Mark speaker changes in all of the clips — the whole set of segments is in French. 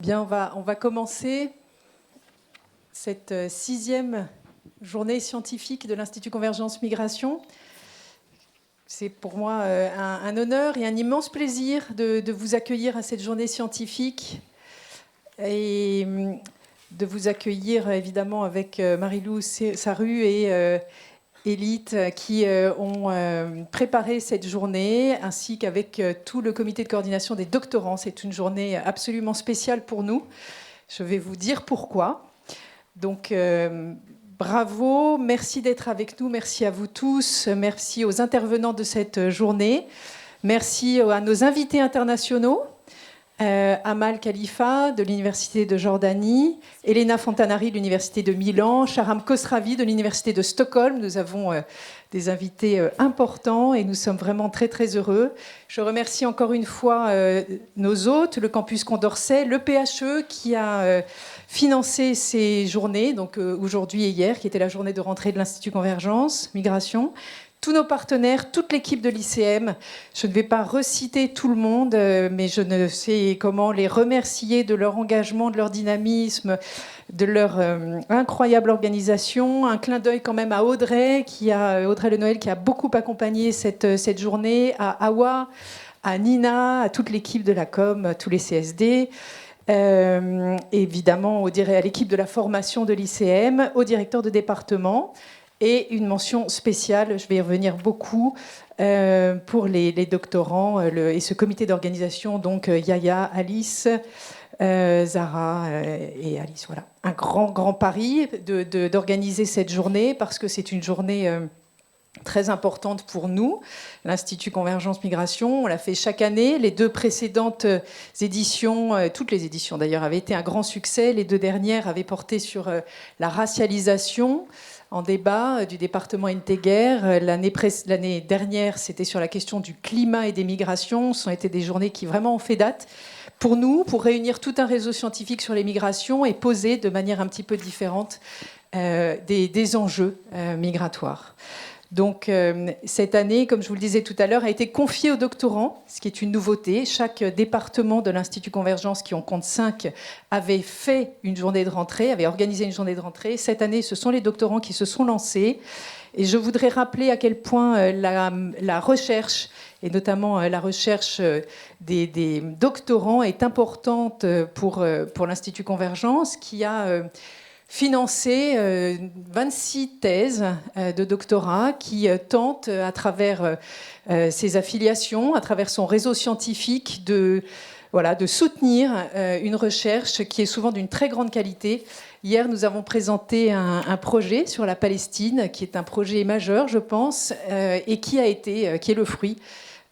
Speaker 1: Bien, on va commencer cette 6e journée scientifique de l'Institut Convergence Migration. C'est pour moi un honneur et un immense plaisir de vous accueillir à cette journée scientifique et de vous accueillir évidemment avec Marie-Lou Sarru et Élite qui ont préparé cette journée, ainsi qu'avec tout le comité de coordination des doctorants. C'est une journée absolument spéciale pour nous. Je vais vous dire pourquoi. Donc, bravo, merci d'être avec nous, merci à vous tous, merci aux intervenants de cette journée, merci à nos invités internationaux, Amal Khalifa de l'Université de Jordanie, Elena Fontanari de l'Université de Milan, Sharam Khosravi de l'Université de Stockholm. Nous avons des invités importants et nous sommes vraiment très très heureux. Je remercie encore une fois nos hôtes, le campus Condorcet, le PHE qui a financé ces journées, donc aujourd'hui et hier, qui était la journée de rentrée de l'Institut Convergence Migration. Tous nos partenaires, toute l'équipe de l'ICM. Je ne vais pas reciter tout le monde, mais je ne sais comment les remercier de leur engagement, de leur dynamisme, de leur incroyable organisation. Un clin d'œil quand même à Audrey Le Noël, qui a beaucoup accompagné cette journée, à Awa, à Nina, à toute l'équipe de la com, à tous les CSD. Évidemment, à l'équipe de la formation de l'ICM, au directeur de département. Et une mention spéciale, je vais y revenir beaucoup, pour les doctorants et ce comité d'organisation, donc Yaya, Alice, Zara et Alice. Voilà. Un grand pari d'organiser cette journée, parce que c'est une journée très importante pour nous, l'Institut Convergence Migration. On l'a fait chaque année. Les 2 précédentes éditions, toutes les éditions d'ailleurs, avaient été un grand succès. Les 2 dernières avaient porté sur la racialisation en débat du département Integer. L'année dernière, c'était sur la question du climat et des migrations. Ce sont été des journées qui vraiment ont fait date pour nous, pour réunir tout un réseau scientifique sur les migrations et poser de manière un petit peu différente des enjeux migratoires. Donc, cette année, comme je vous le disais tout à l'heure, a été confiée aux doctorants, ce qui est une nouveauté. Chaque département de l'Institut Convergence, qui en compte 5, avait fait une journée de rentrée, avait organisé une journée de rentrée. Cette année, ce sont les doctorants qui se sont lancés. Et je voudrais rappeler à quel point la recherche, et notamment la recherche des doctorants, est importante pour l'Institut Convergence, qui a financé 26 thèses de doctorat qui tentent, à travers ses affiliations, à travers son réseau scientifique, de soutenir une recherche qui est souvent d'une très grande qualité. Hier, nous avons présenté un projet sur la Palestine, qui est un projet majeur, je pense, et qui est le fruit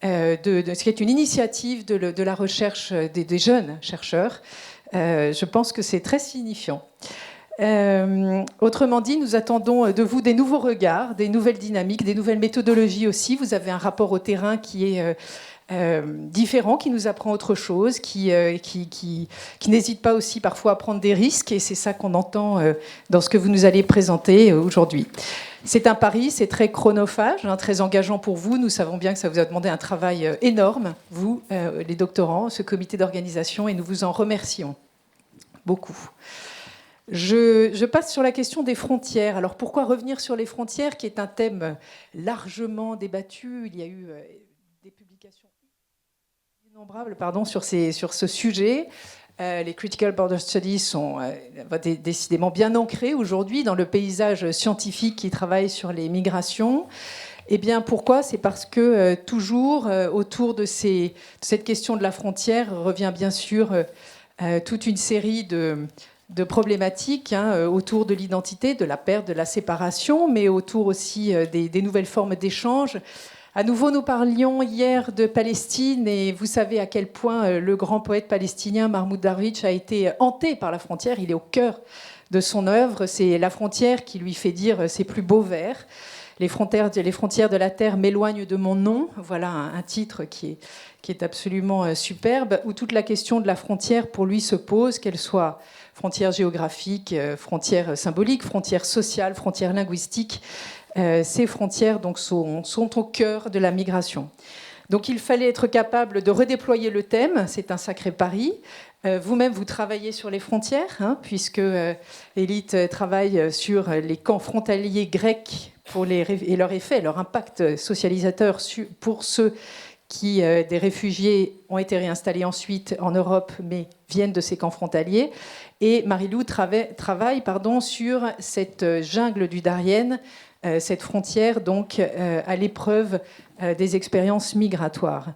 Speaker 1: de ce qui est une initiative de la recherche des jeunes chercheurs. Je pense que c'est très signifiant. Autrement dit, nous attendons de vous des nouveaux regards, des nouvelles dynamiques, des nouvelles méthodologies aussi. Vous avez un rapport au terrain qui est différent, qui nous apprend autre chose, qui n'hésite pas aussi parfois à prendre des risques, et c'est ça qu'on entend dans ce que vous nous allez présenter aujourd'hui. C'est un pari, c'est très chronophage, très engageant pour vous. Nous savons bien que ça vous a demandé un travail énorme, vous, les doctorants, ce comité d'organisation, et nous vous en remercions beaucoup. Je passe sur la question des frontières. Alors pourquoi revenir sur les frontières, qui est un thème largement débattu? Il y a eu des publications innombrables sur ce sujet. Les Critical Border Studies sont décidément bien ancrés aujourd'hui dans le paysage scientifique qui travaille sur les migrations. Eh bien, pourquoi ? C'est parce que toujours autour de cette question de la frontière revient bien sûr toute une série de problématiques autour de l'identité, de la perte, de la séparation, mais autour aussi des nouvelles formes d'échange. À nouveau, nous parlions hier de Palestine, et vous savez à quel point le grand poète palestinien Mahmoud Darwich a été hanté par la frontière. Il est au cœur de son œuvre. C'est la frontière qui lui fait dire ses plus beaux vers. Les frontières de la terre m'éloignent de mon nom. Voilà un titre qui est absolument superbe, où toute la question de la frontière pour lui se pose, qu'elle soit frontières géographiques, frontières symboliques, frontières sociales, frontières linguistiques. Ces frontières donc, sont au cœur de la migration. Donc il fallait être capable de redéployer le thème, c'est un sacré pari, Vous-même, vous travaillez sur les frontières, hein, puisque Élite travaille sur les camps frontaliers grecs et leur effet, leur impact socialisateur pour ceux qui, des réfugiés, ont été réinstallés ensuite en Europe, mais viennent de ces camps frontaliers. Et Marie-Lou travaille sur cette jungle du Darien, cette frontière donc à l'épreuve des expériences migratoires.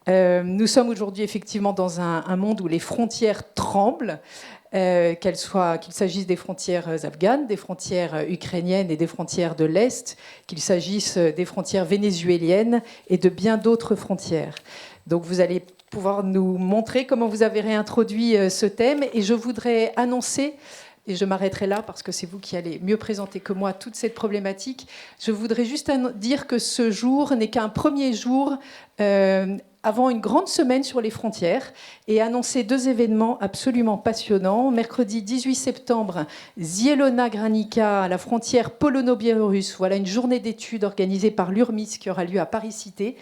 Speaker 1: Nous sommes aujourd'hui effectivement dans un monde où les frontières tremblent, qu'il s'agisse des frontières afghanes, des frontières ukrainiennes et des frontières de l'Est, qu'il s'agisse des frontières vénézuéliennes et de bien d'autres frontières. Donc vous allez pouvoir nous montrer comment vous avez réintroduit ce thème, et je voudrais annoncer, et je m'arrêterai là parce que c'est vous qui allez mieux présenter que moi toute cette problématique, je voudrais juste dire que ce jour n'est qu'un premier jour avant une grande semaine sur les frontières, et annoncer 2 événements absolument passionnants. Mercredi 18 septembre, Zielona Granica, à la frontière polono-biélorusse. Voilà une journée d'études organisée par l'URMIS qui aura lieu à Paris-Cité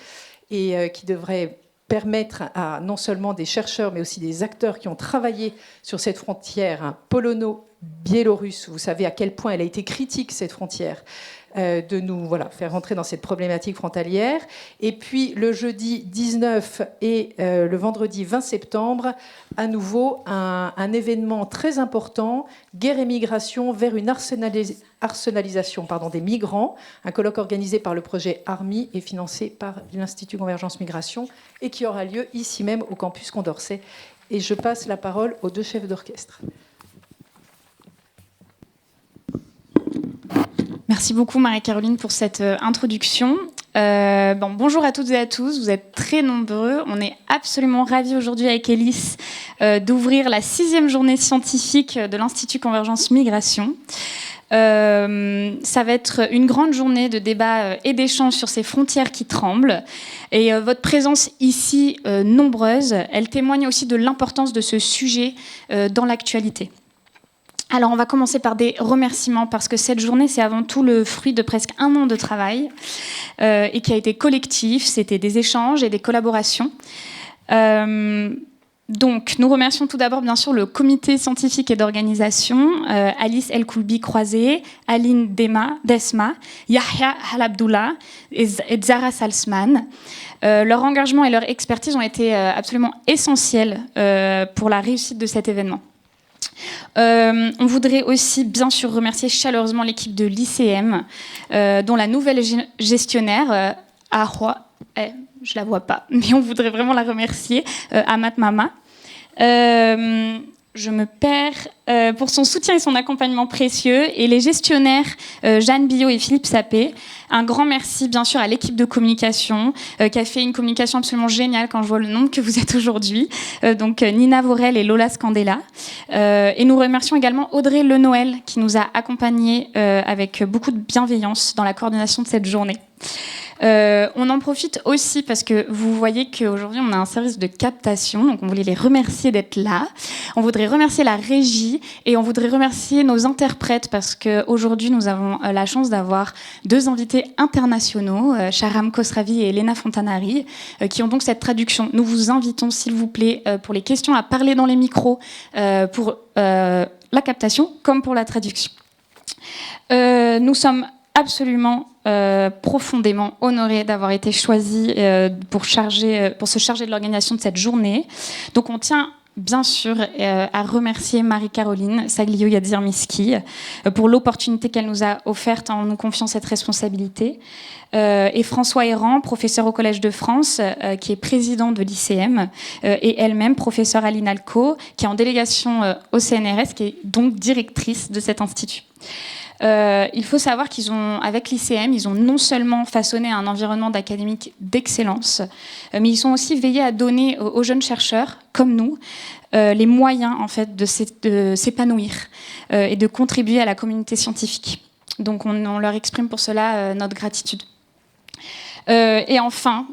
Speaker 1: et qui devrait permettre à non seulement des chercheurs, mais aussi des acteurs qui ont travaillé sur cette frontière polono-biélorusse. Vous savez à quel point elle a été critique, cette frontière, de nous faire rentrer dans cette problématique frontalière. Et puis le jeudi 19 et le vendredi 20 septembre, à nouveau un événement très important, guerre et migration vers une arsenalisation des migrants, un colloque organisé par le projet ARMI et financé par l'Institut Convergence Migration, et qui aura lieu ici même au campus Condorcet. Et je passe la parole aux 2 chefs d'orchestre.
Speaker 2: Merci beaucoup Marie-Caroline pour cette introduction. Bonjour à toutes et à tous, vous êtes très nombreux. On est absolument ravis aujourd'hui avec Élise d'ouvrir la 6e journée scientifique de l'Institut Convergence Migration. Ça va être une grande journée de débat et d'échanges sur ces frontières qui tremblent. Et votre présence ici, nombreuse, elle témoigne aussi de l'importance de ce sujet dans l'actualité. Alors, on va commencer par des remerciements, parce que cette journée, c'est avant tout le fruit de presque 1 an de travail et qui a été collectif. C'était des échanges et des collaborations. Donc, nous remercions tout d'abord, bien sûr, le comité scientifique et d'organisation, Alice El-Koulbi-Croisé, Aline Desma, Yahya Halabdoula et Zara Salzman. Leur engagement et leur expertise ont été absolument essentiels pour la réussite de cet événement. On voudrait aussi bien sûr remercier chaleureusement l'équipe de l'ICM, dont la nouvelle gestionnaire, Ahwa, je la vois pas, mais on voudrait vraiment la remercier, Amat Mama. Je me perds, pour son soutien et son accompagnement précieux, et les gestionnaires Jeanne Billot et Philippe Sapé. Un grand merci bien sûr à l'équipe de communication qui a fait une communication absolument géniale quand je vois le nombre que vous êtes aujourd'hui. Donc Nina Vorel et Lola Scandella. Et nous remercions également Audrey Lenoël qui nous a accompagnés avec beaucoup de bienveillance dans la coordination de cette journée. On en profite aussi parce que vous voyez qu'aujourd'hui on a un service de captation, donc on voulait les remercier d'être là. On voudrait remercier la régie et on voudrait remercier nos interprètes parce qu'aujourd'hui nous avons la chance d'avoir 2 invités internationaux, Sharam Khosravi et Elena Fontanari, qui ont donc cette traduction. Nous vous invitons s'il vous plaît pour les questions à parler dans les micros pour la captation comme pour la traduction. Nous sommes absolument profondément honorés d'avoir été choisis pour se charger de l'organisation de cette journée. Donc on tient bien sûr à remercier Marie-Caroline Saglio-Yadzirmiski pour l'opportunité qu'elle nous a offerte en nous confiant cette responsabilité. Et François Errand, professeur au Collège de France, qui est président de l'ICM, et elle-même, professeure à l'INALCO, qui est en délégation au CNRS, qui est donc directrice de cet institut. Il faut savoir avec l'ICM, ils ont non seulement façonné un environnement d'académique d'excellence, mais ils sont aussi veillés à donner aux jeunes chercheurs, comme nous, les moyens en fait, de s'épanouir et de contribuer à la communauté scientifique. Donc on leur exprime pour cela notre gratitude. Et enfin,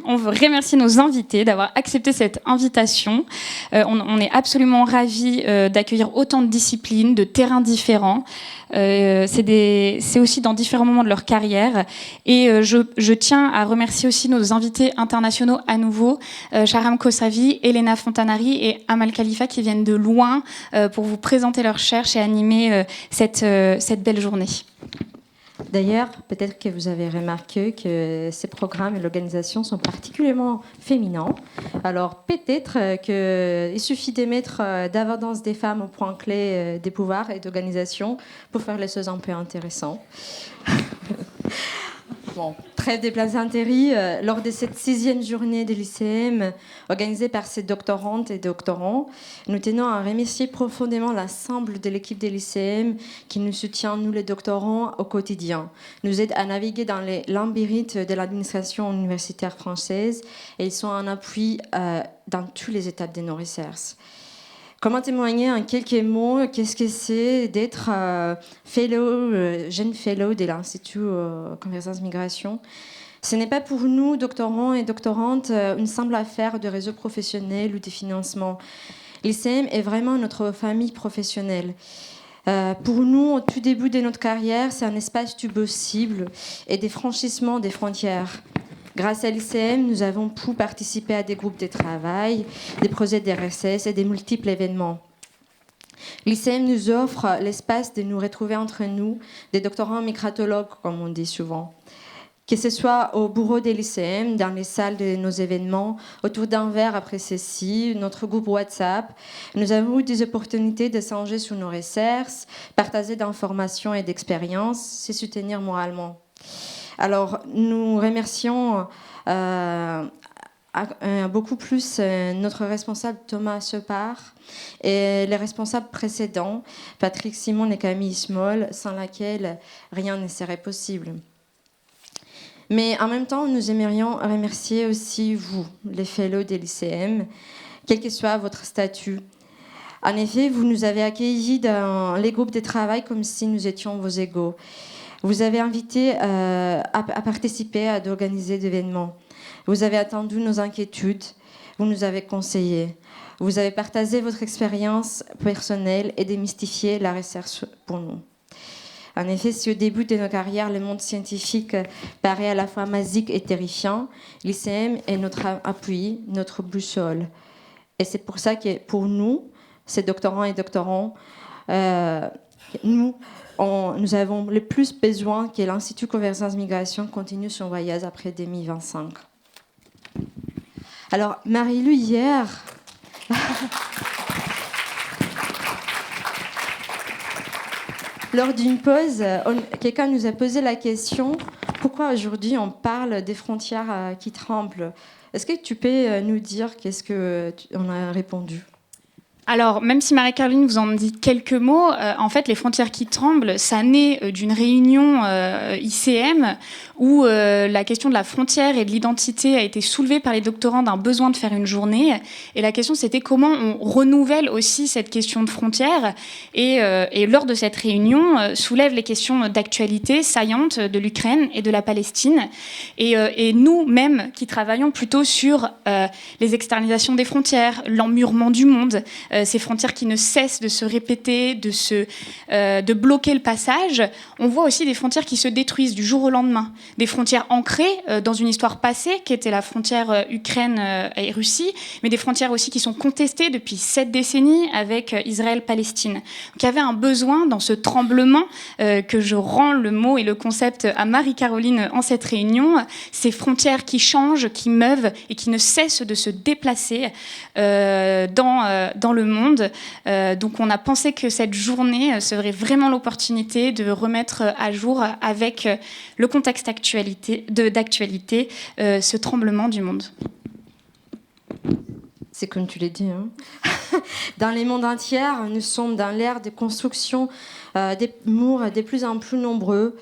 Speaker 2: on veut remercier nos invités d'avoir accepté cette invitation. On est absolument ravis d'accueillir autant de disciplines, de terrains différents. C'est aussi dans différents moments de leur carrière. Et je tiens à remercier aussi nos invités internationaux à nouveau, Sharam Kosavi, Elena Fontanari et Amal Khalifa, qui viennent de loin pour vous présenter leurs recherches et animer cette belle journée.
Speaker 3: D'ailleurs, peut-être que vous avez remarqué que ces programmes et l'organisation sont particulièrement féminins. Alors, peut-être qu'il suffit de mettre davantage des femmes au point clé des pouvoirs et d'organisation pour faire les choses un peu intéressantes. Bon, trêve des plaisanteries. Lors de cette 6e journée de l'ICM, organisée par ces doctorantes et doctorants, nous tenons à remercier profondément l'ensemble de l'équipe de l'ICM qui nous soutient, nous les doctorants, au quotidien, nous aide à naviguer dans les labyrinthes de l'administration universitaire française et ils sont un appui dans toutes les étapes de nos recherches. Comment témoigner en quelques mots qu'est-ce que c'est d'être jeune fellow de l'Institut Convergence Migration? Ce n'est pas pour nous, doctorants et doctorantes, une simple affaire de réseau professionnel ou de financement. L'ICM est vraiment notre famille professionnelle. Pour nous, au tout début de notre carrière, c'est un espace du possible et des franchissements des frontières. Grâce à l'ICM, nous avons pu participer à des groupes de travail, des projets de RSS et des multiples événements. L'ICM nous offre l'espace de nous retrouver entre nous, des doctorants migratologues, comme on dit souvent. Que ce soit au bureau de l'ICM, dans les salles de nos événements, autour d'un verre après ceci, notre groupe WhatsApp, nous avons eu des opportunités d'échanger sur nos recherches, partager d'informations et d'expériences, se soutenir moralement. Alors, nous remercions beaucoup plus notre responsable Thomas Separ et les responsables précédents, Patrick Simon et Camille Small, sans laquelle rien ne serait possible. Mais en même temps, nous aimerions remercier aussi vous, les fellows de l'ICM, quel que soit votre statut. En effet, vous nous avez accueillis dans les groupes de travail comme si nous étions vos égaux. Vous avez invité à participer à d'organiser des événements. Vous avez attendu nos inquiétudes. Vous nous avez conseillé. Vous avez partagé votre expérience personnelle et démystifié la recherche pour nous. En effet, si au début de nos carrières, le monde scientifique paraît à la fois magique et terrifiant, l'ICM est notre appui, notre boussole. Et c'est pour ça que pour nous, ces doctorants et doctorants, nous avons le plus besoin que l'Institut Convergence Migration continue son voyage après 2025. Alors, Marie-Lou, hier, lors d'une pause, quelqu'un nous a posé la question « Pourquoi aujourd'hui on parle des frontières qui tremblent ?» Est-ce que tu peux nous dire qu'est-ce qu'on a répondu ?
Speaker 2: Alors, même si Marie-Caroline vous en dit quelques mots, en fait, les frontières qui tremblent, ça naît d'une réunion ICM où la question de la frontière et de l'identité a été soulevée par les doctorants d'un besoin de faire une journée. Et la question, c'était comment on renouvelle aussi cette question de frontières. Et lors de cette réunion, soulève les questions d'actualité saillantes de l'Ukraine et de la Palestine. Et nous-mêmes, qui travaillons plutôt sur les externalisations des frontières, l'emmurement du monde, ces frontières qui ne cessent de se répéter, de bloquer le passage. On voit aussi des frontières qui se détruisent du jour au lendemain. Des frontières ancrées dans une histoire passée, qui était la frontière Ukraine et Russie, mais des frontières aussi qui sont contestées depuis 7 décennies avec Israël-Palestine. Donc il y avait un besoin dans ce tremblement, que je rends le mot et le concept à Marie-Caroline en cette réunion, ces frontières qui changent, qui meuvent et qui ne cessent de se déplacer dans le monde. Donc on a pensé que cette journée serait vraiment l'opportunité de remettre à jour avec le contexte d'actualité ce tremblement du monde.
Speaker 3: C'est comme tu l'as dit. Hein. Dans les mondes entiers, nous sommes dans l'ère de construction des murs de plus en plus nombreux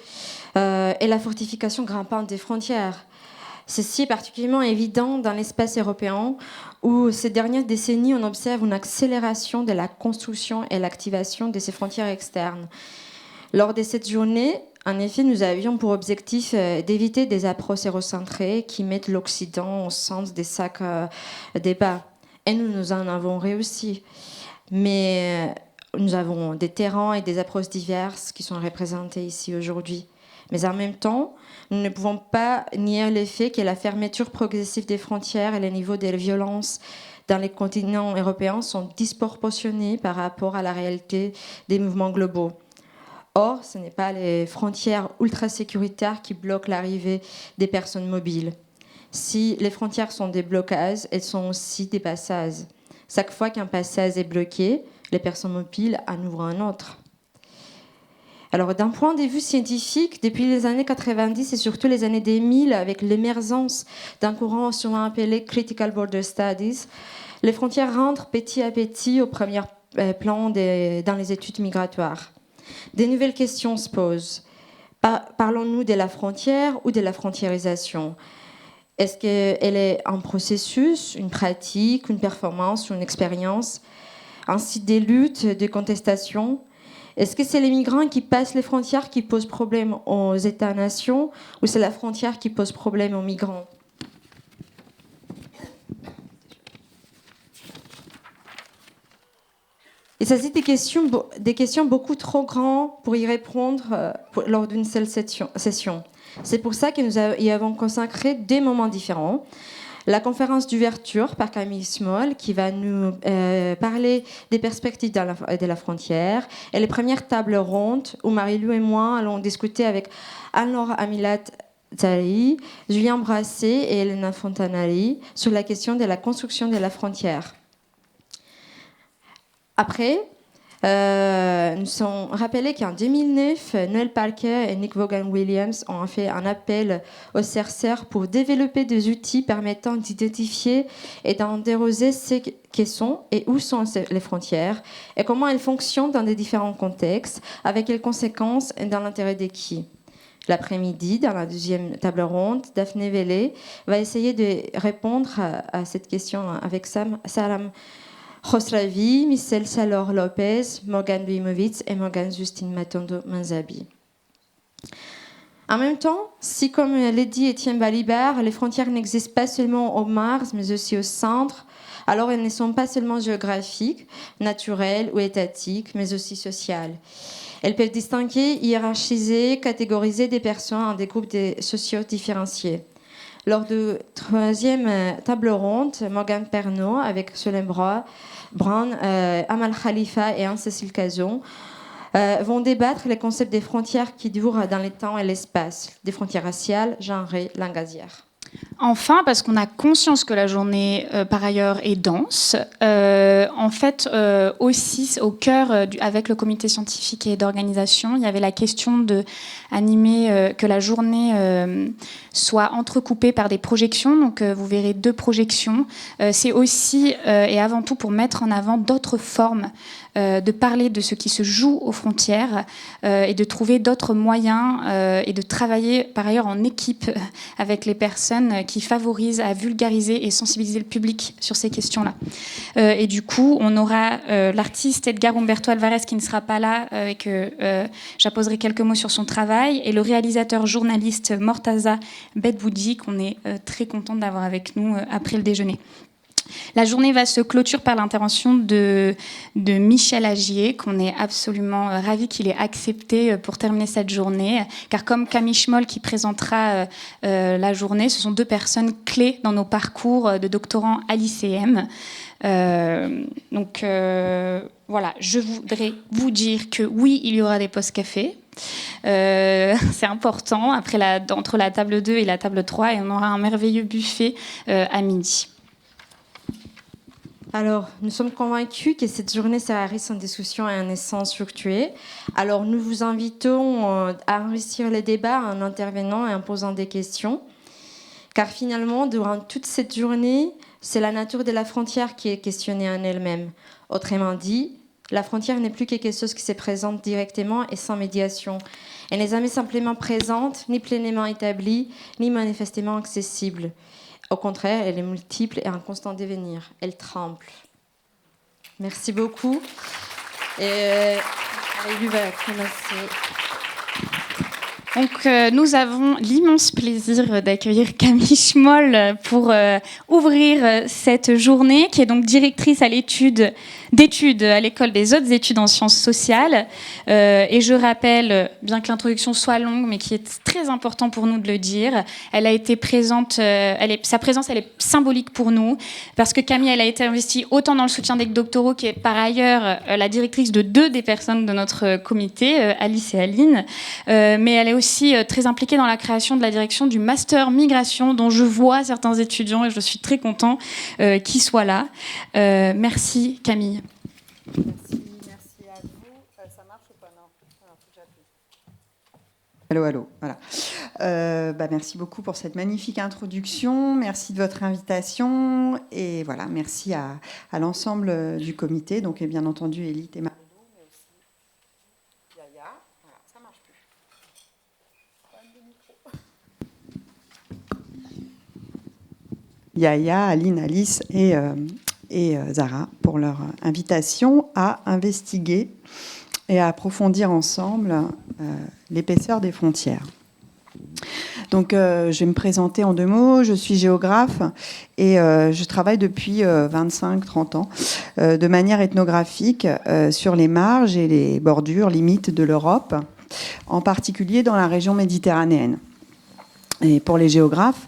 Speaker 3: et la fortification grimpante des frontières. Ceci est particulièrement évident dans l'espace européen où ces dernières décennies, on observe une accélération de la construction et l'activation de ces frontières externes. Lors de cette journée, En effet, nous avions pour objectif d'éviter des approches érocentrées qui mettent l'Occident au centre des sacs débats. Et nous en avons réussi. Mais nous avons des terrains et des approches diverses qui sont représentés ici aujourd'hui. Mais en même temps, nous ne pouvons pas nier le fait que la fermeture progressive des frontières et le niveau de violence dans les continents européens sont disproportionnés par rapport à la réalité des mouvements globaux. Or, ce n'est pas les frontières ultra-sécuritaires qui bloquent l'arrivée des personnes mobiles. Si les frontières sont des blocages, elles sont aussi des passages. Chaque fois qu'un passage est bloqué, les personnes mobiles en ouvrent un autre. Alors, d'un point de vue scientifique, depuis les années 90 et surtout les années 2000, avec l'émergence d'un courant souvent appelé Critical Border Studies, les frontières rentrent petit à petit au premier plan dans les études migratoires. Des nouvelles questions se posent. Parlons-nous de la frontière ou de la frontiérisation ? Est-ce qu'elle est un processus, une pratique, une performance ou une expérience ? Un site des luttes, des contestations ? Est-ce que c'est les migrants qui passent les frontières qui posent problème aux États-nations ou c'est la frontière qui pose problème aux migrants ? Il s'agit des questions beaucoup trop grandes pour y répondre lors d'une seule session. C'est pour ça que nous y avons consacré des moments différents. La conférence d'ouverture par Camille Small, qui va nous parler des perspectives de la frontière, et les premières tables rondes où Marie-Lou et moi allons discuter avec Anne-Laure Amilat-Zari, Julien Brasset et Elena Fontanari sur la question de la construction de la frontière. Après, nous sommes rappelés qu'en 2009, Noël Parker et Nick Vaughan-Williams ont fait un appel aux chercheurs pour développer des outils permettant d'identifier et d'interroger ce que sont et où sont les frontières et comment elles fonctionnent dans des différents contextes, avec quelles conséquences et dans l'intérêt de qui. L'après-midi, dans la deuxième table ronde, Daphné Vélé va essayer de répondre à cette question avec Salam Khosravi, Michel Salor-Lopez, Morgan Duimovitz et Morgan Justine Matondo-Manzabi. En même temps, si, comme l'a dit Étienne Balibar, les frontières n'existent pas seulement au Mars, mais aussi au centre, alors elles ne sont pas seulement géographiques, naturelles ou étatiques, mais aussi sociales. Elles peuvent distinguer, hiérarchiser, catégoriser des personnes en des groupes sociaux différenciés. Lors de troisième table ronde, Morgane Pernaut, avec Solène Brown, Amal Khalifa et Anne-Cécile Cazon, vont débattre les concepts des frontières qui durent dans le temps et l'espace, des frontières raciales, genrées, langagières.
Speaker 2: Enfin, parce qu'on a conscience que la journée, par ailleurs, est dense, en fait, aussi, au cœur, avec le comité scientifique et d'organisation, il y avait la question d'animer que la journée soit entrecoupée par des projections. Donc, vous verrez 2 projections. C'est aussi, et avant tout, pour mettre en avant d'autres formes de parler de ce qui se joue aux frontières et de trouver d'autres moyens et de travailler par ailleurs en équipe avec les personnes qui favorisent à vulgariser et sensibiliser le public sur ces questions-là. Et du coup, on aura l'artiste Edgar Humberto Alvarez qui ne sera pas là et que j'apposerai quelques mots sur son travail, et le réalisateur journaliste Mortaza Bedboudi qu'on est très content d'avoir avec nous après le déjeuner. La journée va se clôturer par l'intervention de Michel Agier, qu'on est absolument ravis qu'il ait accepté pour terminer cette journée, car comme Camille Schmoll qui présentera la journée, ce sont 2 personnes clés dans nos parcours de doctorants à l'ICM. Donc voilà, je voudrais vous dire que oui, il y aura des postes café. C'est important, entre la table 2 et la table 3, et on aura un merveilleux buffet à midi.
Speaker 3: Alors, nous sommes convaincus que cette journée sera riche en discussions et en essences structurées. Alors, nous vous invitons à enrichir les débats en intervenant et en posant des questions. Car finalement, durant toute cette journée, c'est la nature de la frontière qui est questionnée en elle-même. Autrement dit, la frontière n'est plus quelque chose qui se présente directement et sans médiation. Elle n'est jamais simplement présente, ni pleinement établie, ni manifestement accessible. Au contraire, elle est multiple et en constant devenir. Elle tremble. Merci beaucoup. Et Marie-Lou va commencer.
Speaker 2: Donc, nous avons l'immense plaisir d'accueillir Camille Schmoll pour ouvrir cette journée, qui est donc directrice d'études à l'École des hautes études en sciences sociales. Et je rappelle, bien que l'introduction soit longue, mais qui est très important pour nous de le dire, elle a été présente, sa présence, elle est symbolique pour nous, parce que Camille, elle a été investie autant dans le soutien des doctoraux, qui est par ailleurs la directrice de 2 des personnes de notre comité, Alice et Aline, mais elle est aussi très impliquée dans la création de la direction du master migration, dont je vois certains étudiants, et je suis très content qu'ils soient là. Merci Camille.
Speaker 4: Merci à vous. Ça marche ou pas? Non. Alors, faut que j'appuie. Allô, voilà. Merci beaucoup pour cette magnifique introduction. Merci de votre invitation. Et voilà, merci à l'ensemble du comité. Donc, et bien entendu, Élite et Marie-Lou, mais aussi Yaya. Voilà, ça marche plus. Yaya, Aline, Alice et Zara pour leur invitation à investiguer et à approfondir ensemble l'épaisseur des frontières. Donc, je vais me présenter en 2 mots. Je suis géographe et je travaille depuis 25-30 ans de manière ethnographique sur les marges et les bordures limites de l'Europe, en particulier dans la région méditerranéenne. Et pour les géographes,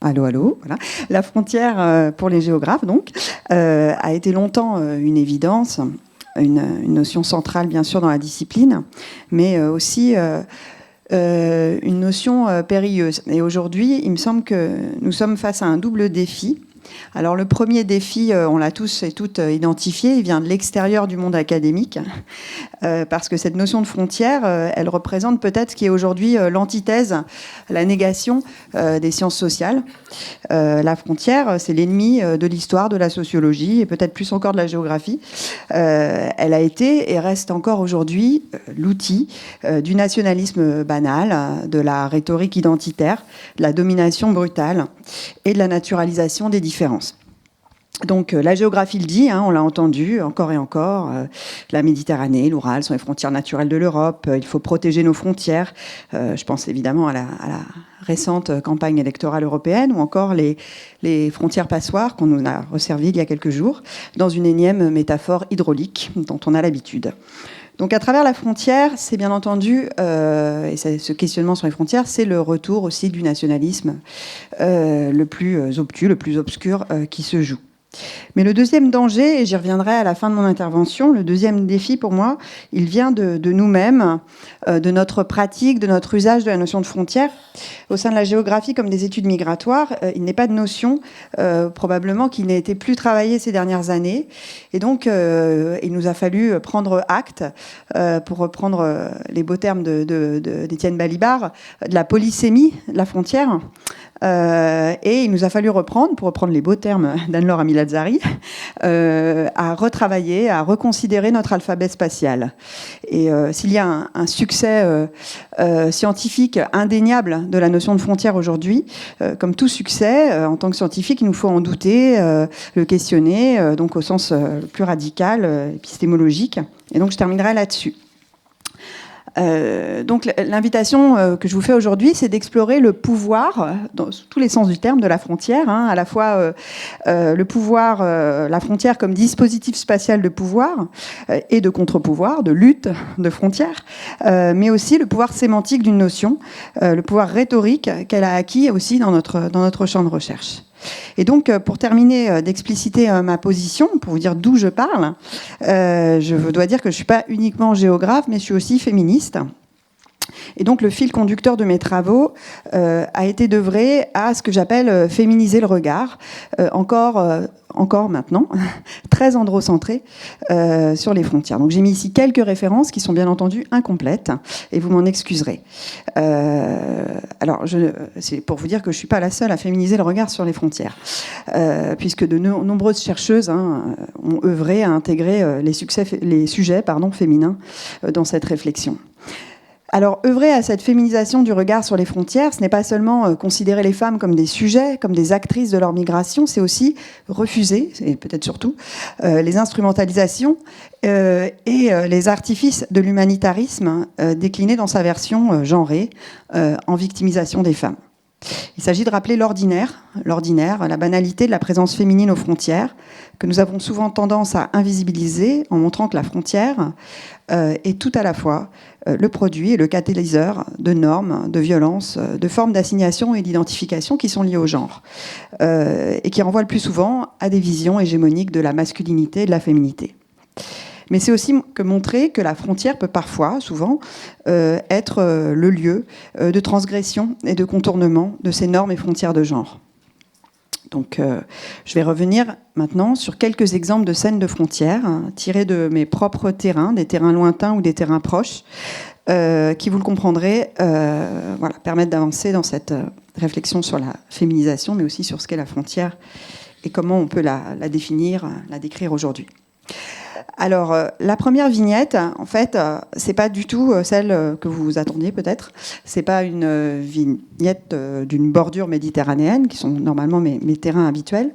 Speaker 4: voilà. La frontière, pour les géographes, donc, a été longtemps une évidence, une notion centrale, bien sûr, dans la discipline, mais aussi une notion périlleuse. Et aujourd'hui, il me semble que nous sommes face à un double défi. Alors, le premier défi, on l'a tous et toutes identifié, il vient de l'extérieur du monde académique, parce que cette notion de frontière, elle représente peut-être ce qui est aujourd'hui l'antithèse, la négation des sciences sociales. La frontière, c'est l'ennemi de l'histoire, de la sociologie, et peut-être plus encore de la géographie. Elle a été et reste encore aujourd'hui l'outil du nationalisme banal, de la rhétorique identitaire, de la domination brutale et de la naturalisation des différences. Donc la géographie le dit, on l'a entendu encore et encore, la Méditerranée, l'Oural sont les frontières naturelles de l'Europe, il faut protéger nos frontières, je pense évidemment à la récente campagne électorale européenne, ou encore les frontières passoires qu'on nous a resservies il y a quelques jours, dans une énième métaphore hydraulique dont on a l'habitude. Donc à travers la frontière, c'est bien entendu, et ce questionnement sur les frontières, c'est le retour aussi du nationalisme le plus obtus, le plus obscur qui se joue. Mais le deuxième danger, et j'y reviendrai à la fin de mon intervention, le deuxième défi pour moi, il vient de nous-mêmes, de notre pratique, de notre usage de la notion de frontière. Au sein de la géographie, comme des études migratoires, il n'est pas de notion, probablement, qui n'a été plus travaillée ces dernières années. Et donc, il nous a fallu prendre acte, pour reprendre les beaux termes d'Étienne Balibar, de la polysémie de la frontière. Et il nous a fallu reprendre, pour reprendre les beaux termes d'Anne-Laure Amilazari, à retravailler, à reconsidérer notre alphabet spatial. Et s'il y a un succès scientifique indéniable de la notion de frontière aujourd'hui, comme tout succès, en tant que scientifique, il nous faut en douter, le questionner, donc au sens le plus radical, épistémologique. Et donc je terminerai là-dessus. Donc l'invitation que je vous fais aujourd'hui, c'est d'explorer le pouvoir, dans tous les sens du terme, de la frontière, à la fois le pouvoir, la frontière comme dispositif spatial de pouvoir et de contre-pouvoir, de lutte de frontières, mais aussi le pouvoir sémantique d'une notion, le pouvoir rhétorique qu'elle a acquis aussi dans notre champ de recherche. Et donc, pour terminer d'expliciter ma position, pour vous dire d'où je parle, je dois dire que je ne suis pas uniquement géographe, mais je suis aussi féministe. Et donc, le fil conducteur de mes travaux a été d'œuvrer à ce que j'appelle féminiser le regard, encore maintenant, très androcentré sur les frontières. Donc j'ai mis ici quelques références qui sont bien entendu incomplètes, et vous m'en excuserez. Alors, c'est pour vous dire que je ne suis pas la seule à féminiser le regard sur les frontières, puisque de nombreuses chercheuses ont œuvré à intégrer les sujets féminins dans cette réflexion. Alors, œuvrer à cette féminisation du regard sur les frontières, ce n'est pas seulement considérer les femmes comme des sujets, comme des actrices de leur migration, c'est aussi refuser, et peut-être surtout, les instrumentalisations et les artifices de l'humanitarisme déclinés dans sa version genrée en victimisation des femmes. Il s'agit de rappeler l'ordinaire, la banalité de la présence féminine aux frontières, que nous avons souvent tendance à invisibiliser en montrant que la frontière est tout à la fois le produit et le catalyseur de normes, de violences, de formes d'assignation et d'identification qui sont liées au genre et qui renvoient le plus souvent à des visions hégémoniques de la masculinité et de la féminité. Mais c'est aussi que montrer que la frontière peut parfois, souvent, être le lieu de transgression et de contournement de ces normes et frontières de genre. Donc, je vais revenir maintenant sur quelques exemples de scènes de frontières tirées de mes propres terrains, des terrains lointains ou des terrains proches, qui, vous le comprendrez, permettent d'avancer dans cette réflexion sur la féminisation, mais aussi sur ce qu'est la frontière et comment on peut la définir, la décrire aujourd'hui. Alors, la première vignette, en fait, c'est pas du tout celle que vous attendiez peut-être. C'est pas une vignette d'une bordure méditerranéenne, qui sont normalement mes terrains habituels,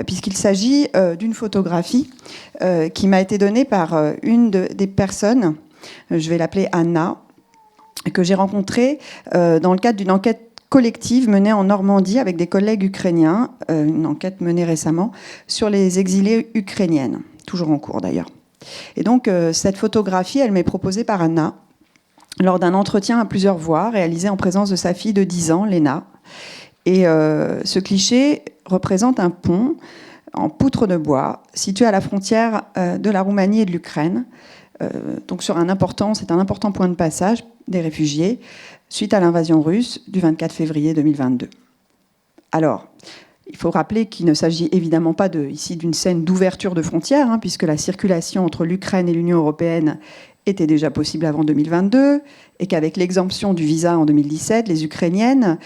Speaker 4: puisqu'il s'agit d'une photographie qui m'a été donnée par une des personnes, je vais l'appeler Anna, que j'ai rencontrée dans le cadre d'une enquête collective menée en Normandie avec des collègues ukrainiens, une enquête menée récemment sur les exilées ukrainiennes, toujours en cours d'ailleurs. Et donc, cette photographie, elle m'est proposée par Anna lors d'un entretien à plusieurs voix réalisé en présence de sa fille de 10 ans, Léna. Et ce cliché représente un pont en poutre de bois situé à la frontière de la Roumanie et de l'Ukraine. Donc, c'est un important point de passage des réfugiés suite à l'invasion russe du 24 février 2022. Alors, il faut rappeler qu'il ne s'agit évidemment pas ici d'une scène d'ouverture de frontières, puisque la circulation entre l'Ukraine et l'Union européenne était déjà possible avant 2022, et qu'avec l'exemption du visa en 2017, les Ukrainiennes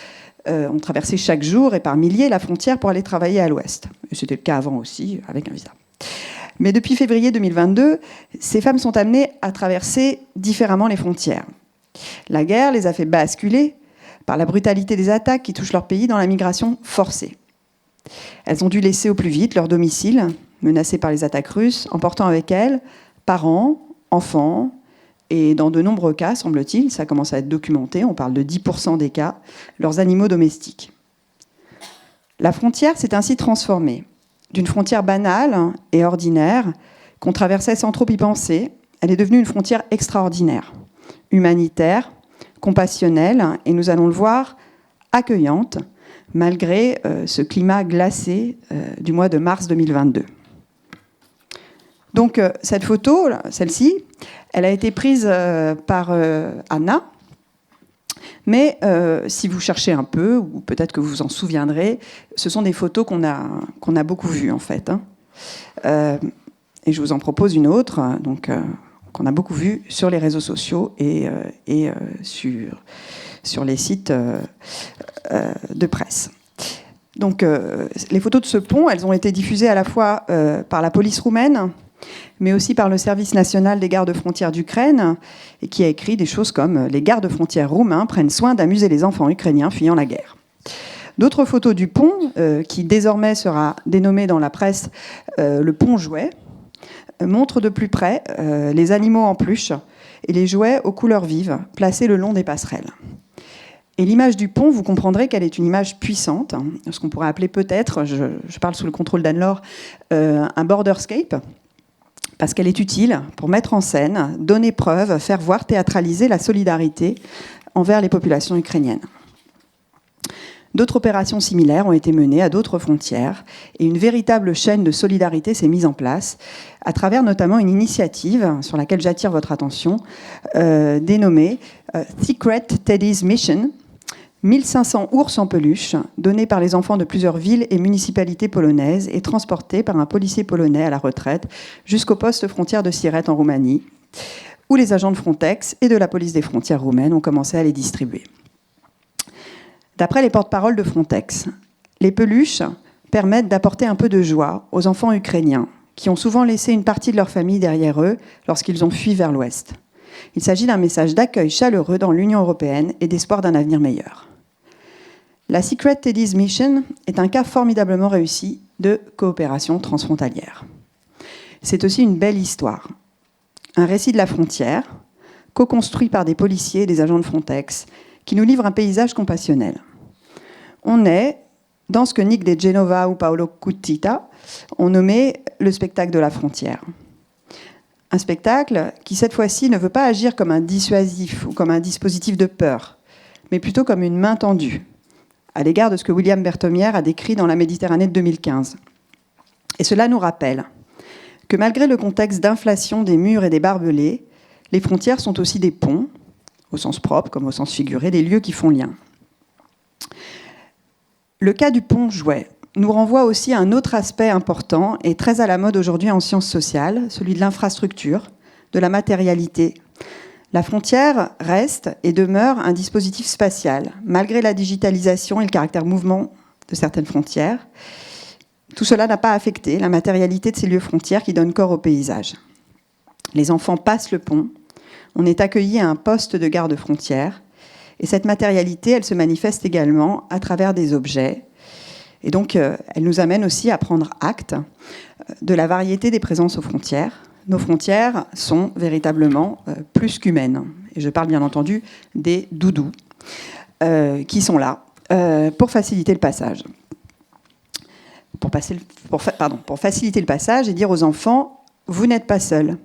Speaker 4: ont traversé chaque jour et par milliers la frontière pour aller travailler à l'ouest. Et c'était le cas avant aussi, avec un visa. Mais depuis février 2022, ces femmes sont amenées à traverser différemment les frontières. La guerre les a fait basculer par la brutalité des attaques qui touchent leur pays dans la migration forcée. Elles ont dû laisser au plus vite leur domicile, menacé par les attaques russes, emportant avec elles parents, enfants, et dans de nombreux cas, semble-t-il, ça commence à être documenté, on parle de 10% des cas, leurs animaux domestiques. La frontière s'est ainsi transformée. D'une frontière banale et ordinaire, qu'on traversait sans trop y penser, elle est devenue une frontière extraordinaire, humanitaire, compassionnelle, et nous allons le voir, accueillante, malgré ce climat glacé du mois de mars 2022. Donc cette photo, celle-ci, elle a été prise par Anna, mais si vous cherchez un peu, ou peut-être que vous vous en souviendrez, ce sont des photos qu'on a beaucoup vues en fait. Et je vous en propose une autre, qu'on a beaucoup vue sur les réseaux sociaux et sur les sites de presse. Donc, les photos de ce pont, elles ont été diffusées à la fois par la police roumaine, mais aussi par le service national des gardes-frontières d'Ukraine, et qui a écrit des choses comme « Les gardes-frontières roumains prennent soin d'amuser les enfants ukrainiens fuyant la guerre ». D'autres photos du pont, qui désormais sera dénommé dans la presse le pont jouet, montrent de plus près les animaux en peluche et les jouets aux couleurs vives placés le long des passerelles. Et l'image du pont, vous comprendrez qu'elle est une image puissante, ce qu'on pourrait appeler peut-être, je parle sous le contrôle d'Anne-Laure, un borderscape, parce qu'elle est utile pour mettre en scène, donner preuve, faire voir, théâtraliser la solidarité envers les populations ukrainiennes. D'autres opérations similaires ont été menées à d'autres frontières et une véritable chaîne de solidarité s'est mise en place à travers notamment une initiative sur laquelle j'attire votre attention, dénommée Secret Teddy's Mission, 1500 ours en peluche donnés par les enfants de plusieurs villes et municipalités polonaises et transportés par un policier polonais à la retraite jusqu'au poste frontière de Siret en Roumanie, où les agents de Frontex et de la police des frontières roumaines ont commencé à les distribuer. D'après les porte-paroles de Frontex, les peluches permettent d'apporter un peu de joie aux enfants ukrainiens qui ont souvent laissé une partie de leur famille derrière eux lorsqu'ils ont fui vers l'ouest. Il s'agit d'un message d'accueil chaleureux dans l'Union européenne et d'espoir d'un avenir meilleur. La Secret Teddy's Mission est un cas formidablement réussi de coopération transfrontalière. C'est aussi une belle histoire. Un récit de la frontière, co-construit par des policiers et des agents de Frontex, qui nous livre un paysage compassionnel. On est dans ce que Nick de Genova ou Paolo Cuttita ont nommé le spectacle de la frontière. Un spectacle qui, cette fois-ci, ne veut pas agir comme un dissuasif ou comme un dispositif de peur, mais plutôt comme une main tendue, à l'égard de ce que William Berthomière a décrit dans La Méditerranée de 2015. Et cela nous rappelle que malgré le contexte d'inflation des murs et des barbelés, les frontières sont aussi des ponts, au sens propre comme au sens figuré, des lieux qui font lien. Le cas du pont Jouet nous renvoie aussi à un autre aspect important et très à la mode aujourd'hui en sciences sociales, celui de l'infrastructure, de la matérialité. La frontière reste et demeure un dispositif spatial, malgré la digitalisation et le caractère mouvement de certaines frontières. Tout cela n'a pas affecté la matérialité de ces lieux frontières qui donnent corps au paysage. Les enfants passent le pont, on est accueilli à un poste de garde-frontière, et cette matérialité, elle se manifeste également à travers des objets. Et donc, elle nous amène aussi à prendre acte de la variété des présences aux frontières. Nos frontières sont véritablement plus qu'humaines. Et je parle bien entendu des doudous qui sont là pour faciliter le passage. Pour faciliter le passage et dire aux enfants, vous n'êtes pas seuls.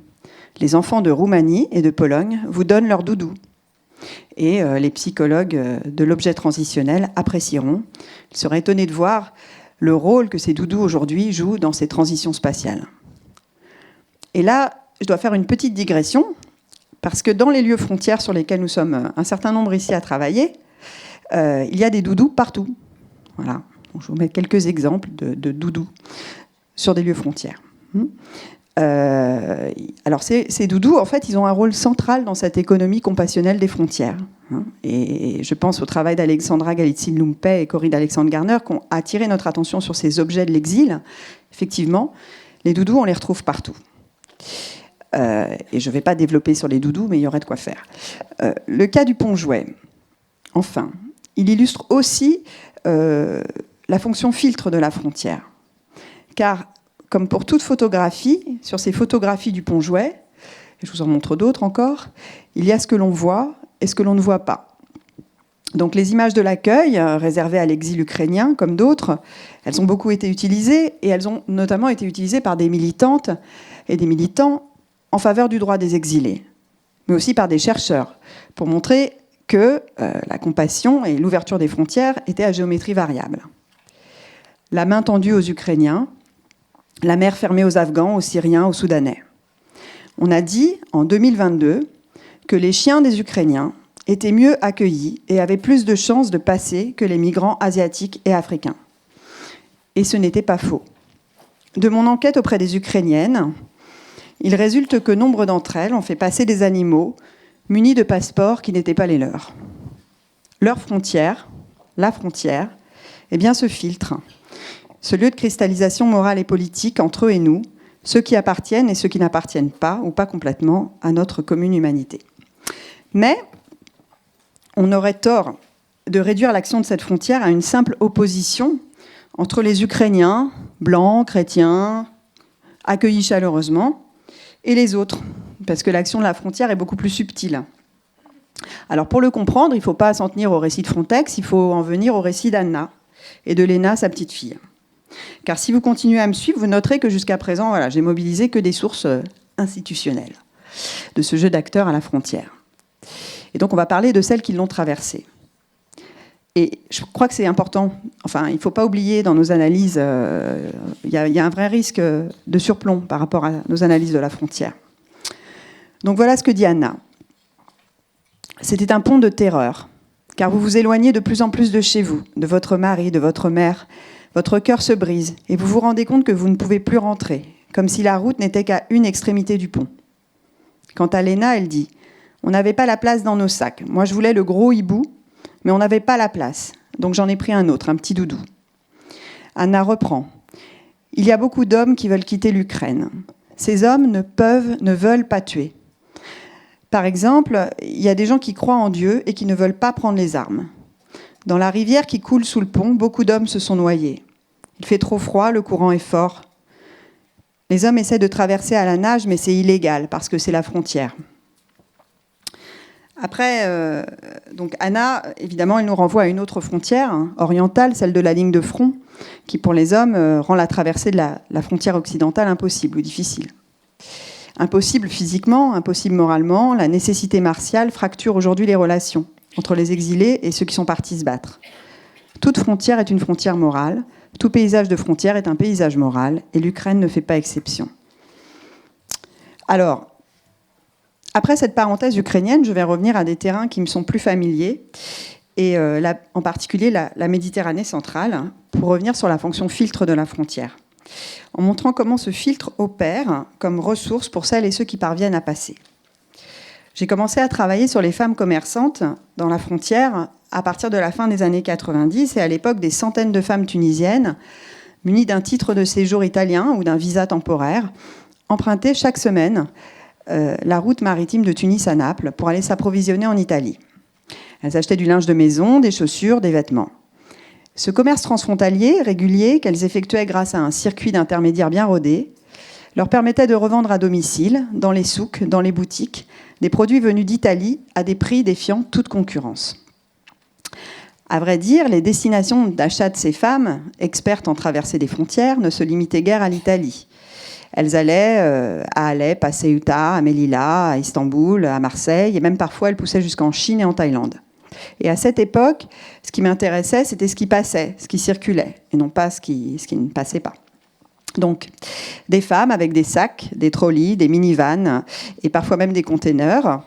Speaker 4: Les enfants de Roumanie et de Pologne vous donnent leur doudou. Et les psychologues de l'objet transitionnel apprécieront. Ils seraient étonnés de voir le rôle que ces doudous aujourd'hui jouent dans ces transitions spatiales. Et là, je dois faire une petite digression, parce que dans les lieux frontières sur lesquels nous sommes un certain nombre ici à travailler, il y a des doudous partout. Voilà. Donc, je vous mets quelques exemples de doudous sur des lieux frontières. Alors ces doudous, en fait, ils ont un rôle central dans cette économie compassionnelle des frontières. Et je pense au travail d'Alexandra Galitzine-Lumpe et Corinne Alexandre-Garner qui ont attiré notre attention sur ces objets de l'exil. Effectivement, les doudous, on les retrouve partout. Et je ne vais pas développer sur les doudous, mais il y aurait de quoi faire. Le cas du pont Jouet, enfin, il illustre aussi la fonction filtre de la frontière. Car comme pour toute photographie, sur ces photographies du pont Jouet, et je vous en montre d'autres encore, il y a ce que l'on voit et ce que l'on ne voit pas. Donc les images de l'accueil, réservées à l'exil ukrainien, comme d'autres, elles ont beaucoup été utilisées, et elles ont notamment été utilisées par des militantes et des militants en faveur du droit des exilés, mais aussi par des chercheurs, pour montrer que la compassion et l'ouverture des frontières étaient à géométrie variable. La main tendue aux Ukrainiens, la mer fermée aux Afghans, aux Syriens, aux Soudanais. On a dit, en 2022, que les chiens des Ukrainiens étaient mieux accueillis et avaient plus de chances de passer que les migrants asiatiques et africains. Et ce n'était pas faux. De mon enquête auprès des Ukrainiennes, il résulte que nombre d'entre elles ont fait passer des animaux munis de passeports qui n'étaient pas les leurs. Leur frontière, la frontière, est bien ce filtre, ce lieu de cristallisation morale et politique entre eux et nous, ceux qui appartiennent et ceux qui n'appartiennent pas, ou pas complètement, à notre commune humanité. Mais on aurait tort de réduire l'action de cette frontière à une simple opposition entre les Ukrainiens, blancs, chrétiens, accueillis chaleureusement, et les autres, parce que l'action de la frontière est beaucoup plus subtile. Alors pour le comprendre, il ne faut pas s'en tenir au récit de Frontex, il faut en venir au récit d'Anna et de Léna, sa petite fille. Car si vous continuez à me suivre, vous noterez que jusqu'à présent, voilà, j'ai mobilisé que des sources institutionnelles de ce jeu d'acteurs à la frontière. Et donc on va parler de celles qui l'ont traversée. Et je crois que c'est important, enfin il ne faut pas oublier dans nos analyses, il y a un vrai risque de surplomb par rapport à nos analyses de la frontière. Donc voilà ce que dit Anna. C'était un pont de terreur, car vous vous éloignez de plus en plus de chez vous, de votre mari, de votre mère. Votre cœur se brise et vous vous rendez compte que vous ne pouvez plus rentrer, comme si la route n'était qu'à une extrémité du pont. Quant à Léna, elle dit « On n'avait pas la place dans nos sacs. Moi, je voulais le gros hibou, mais on n'avait pas la place. Donc j'en ai pris un autre, un petit doudou. » Anna reprend « Il y a beaucoup d'hommes qui veulent quitter l'Ukraine. Ces hommes ne veulent pas tuer. Par exemple, il y a des gens qui croient en Dieu et qui ne veulent pas prendre les armes. Dans la rivière qui coule sous le pont, beaucoup d'hommes se sont noyés. Il fait trop froid, le courant est fort. Les hommes essaient de traverser à la nage, mais c'est illégal parce que c'est la frontière. Après, donc Anna, évidemment, elle nous renvoie à une autre frontière orientale, celle de la ligne de front, qui pour les hommes rend la traversée de la frontière occidentale impossible ou difficile. Impossible physiquement, impossible moralement, la nécessité martiale fracture aujourd'hui les relations entre les exilés et ceux qui sont partis se battre. Toute frontière est une frontière morale, tout paysage de frontière est un paysage moral, et l'Ukraine ne fait pas exception. Alors, après cette parenthèse ukrainienne, je vais revenir à des terrains qui me sont plus familiers, et en particulier la Méditerranée centrale, pour revenir sur la fonction filtre de la frontière, en montrant comment ce filtre opère comme ressource pour celles et ceux qui parviennent à passer. J'ai commencé à travailler sur les femmes commerçantes dans la frontière à partir de la fin des années 90, et à l'époque, des centaines de femmes tunisiennes, munies d'un titre de séjour italien ou d'un visa temporaire, empruntaient chaque semaine la route maritime de Tunis à Naples pour aller s'approvisionner en Italie. Elles achetaient du linge de maison, des chaussures, des vêtements. Ce commerce transfrontalier, régulier, qu'elles effectuaient grâce à un circuit d'intermédiaires bien rodé, leur permettait de revendre à domicile, dans les souks, dans les boutiques, des produits venus d'Italie à des prix défiant toute concurrence. À vrai dire, les destinations d'achat de ces femmes, expertes en traversée des frontières, ne se limitaient guère à l'Italie. Elles allaient à Alep, à Ceuta, à Melilla, à Istanbul, à Marseille, et même parfois elles poussaient jusqu'en Chine et en Thaïlande. Et à cette époque, ce qui m'intéressait, c'était ce qui passait, ce qui circulait, et non pas ce qui ne passait pas. Donc, des femmes avec des sacs, des trolleys, des minivans, et parfois même des containers.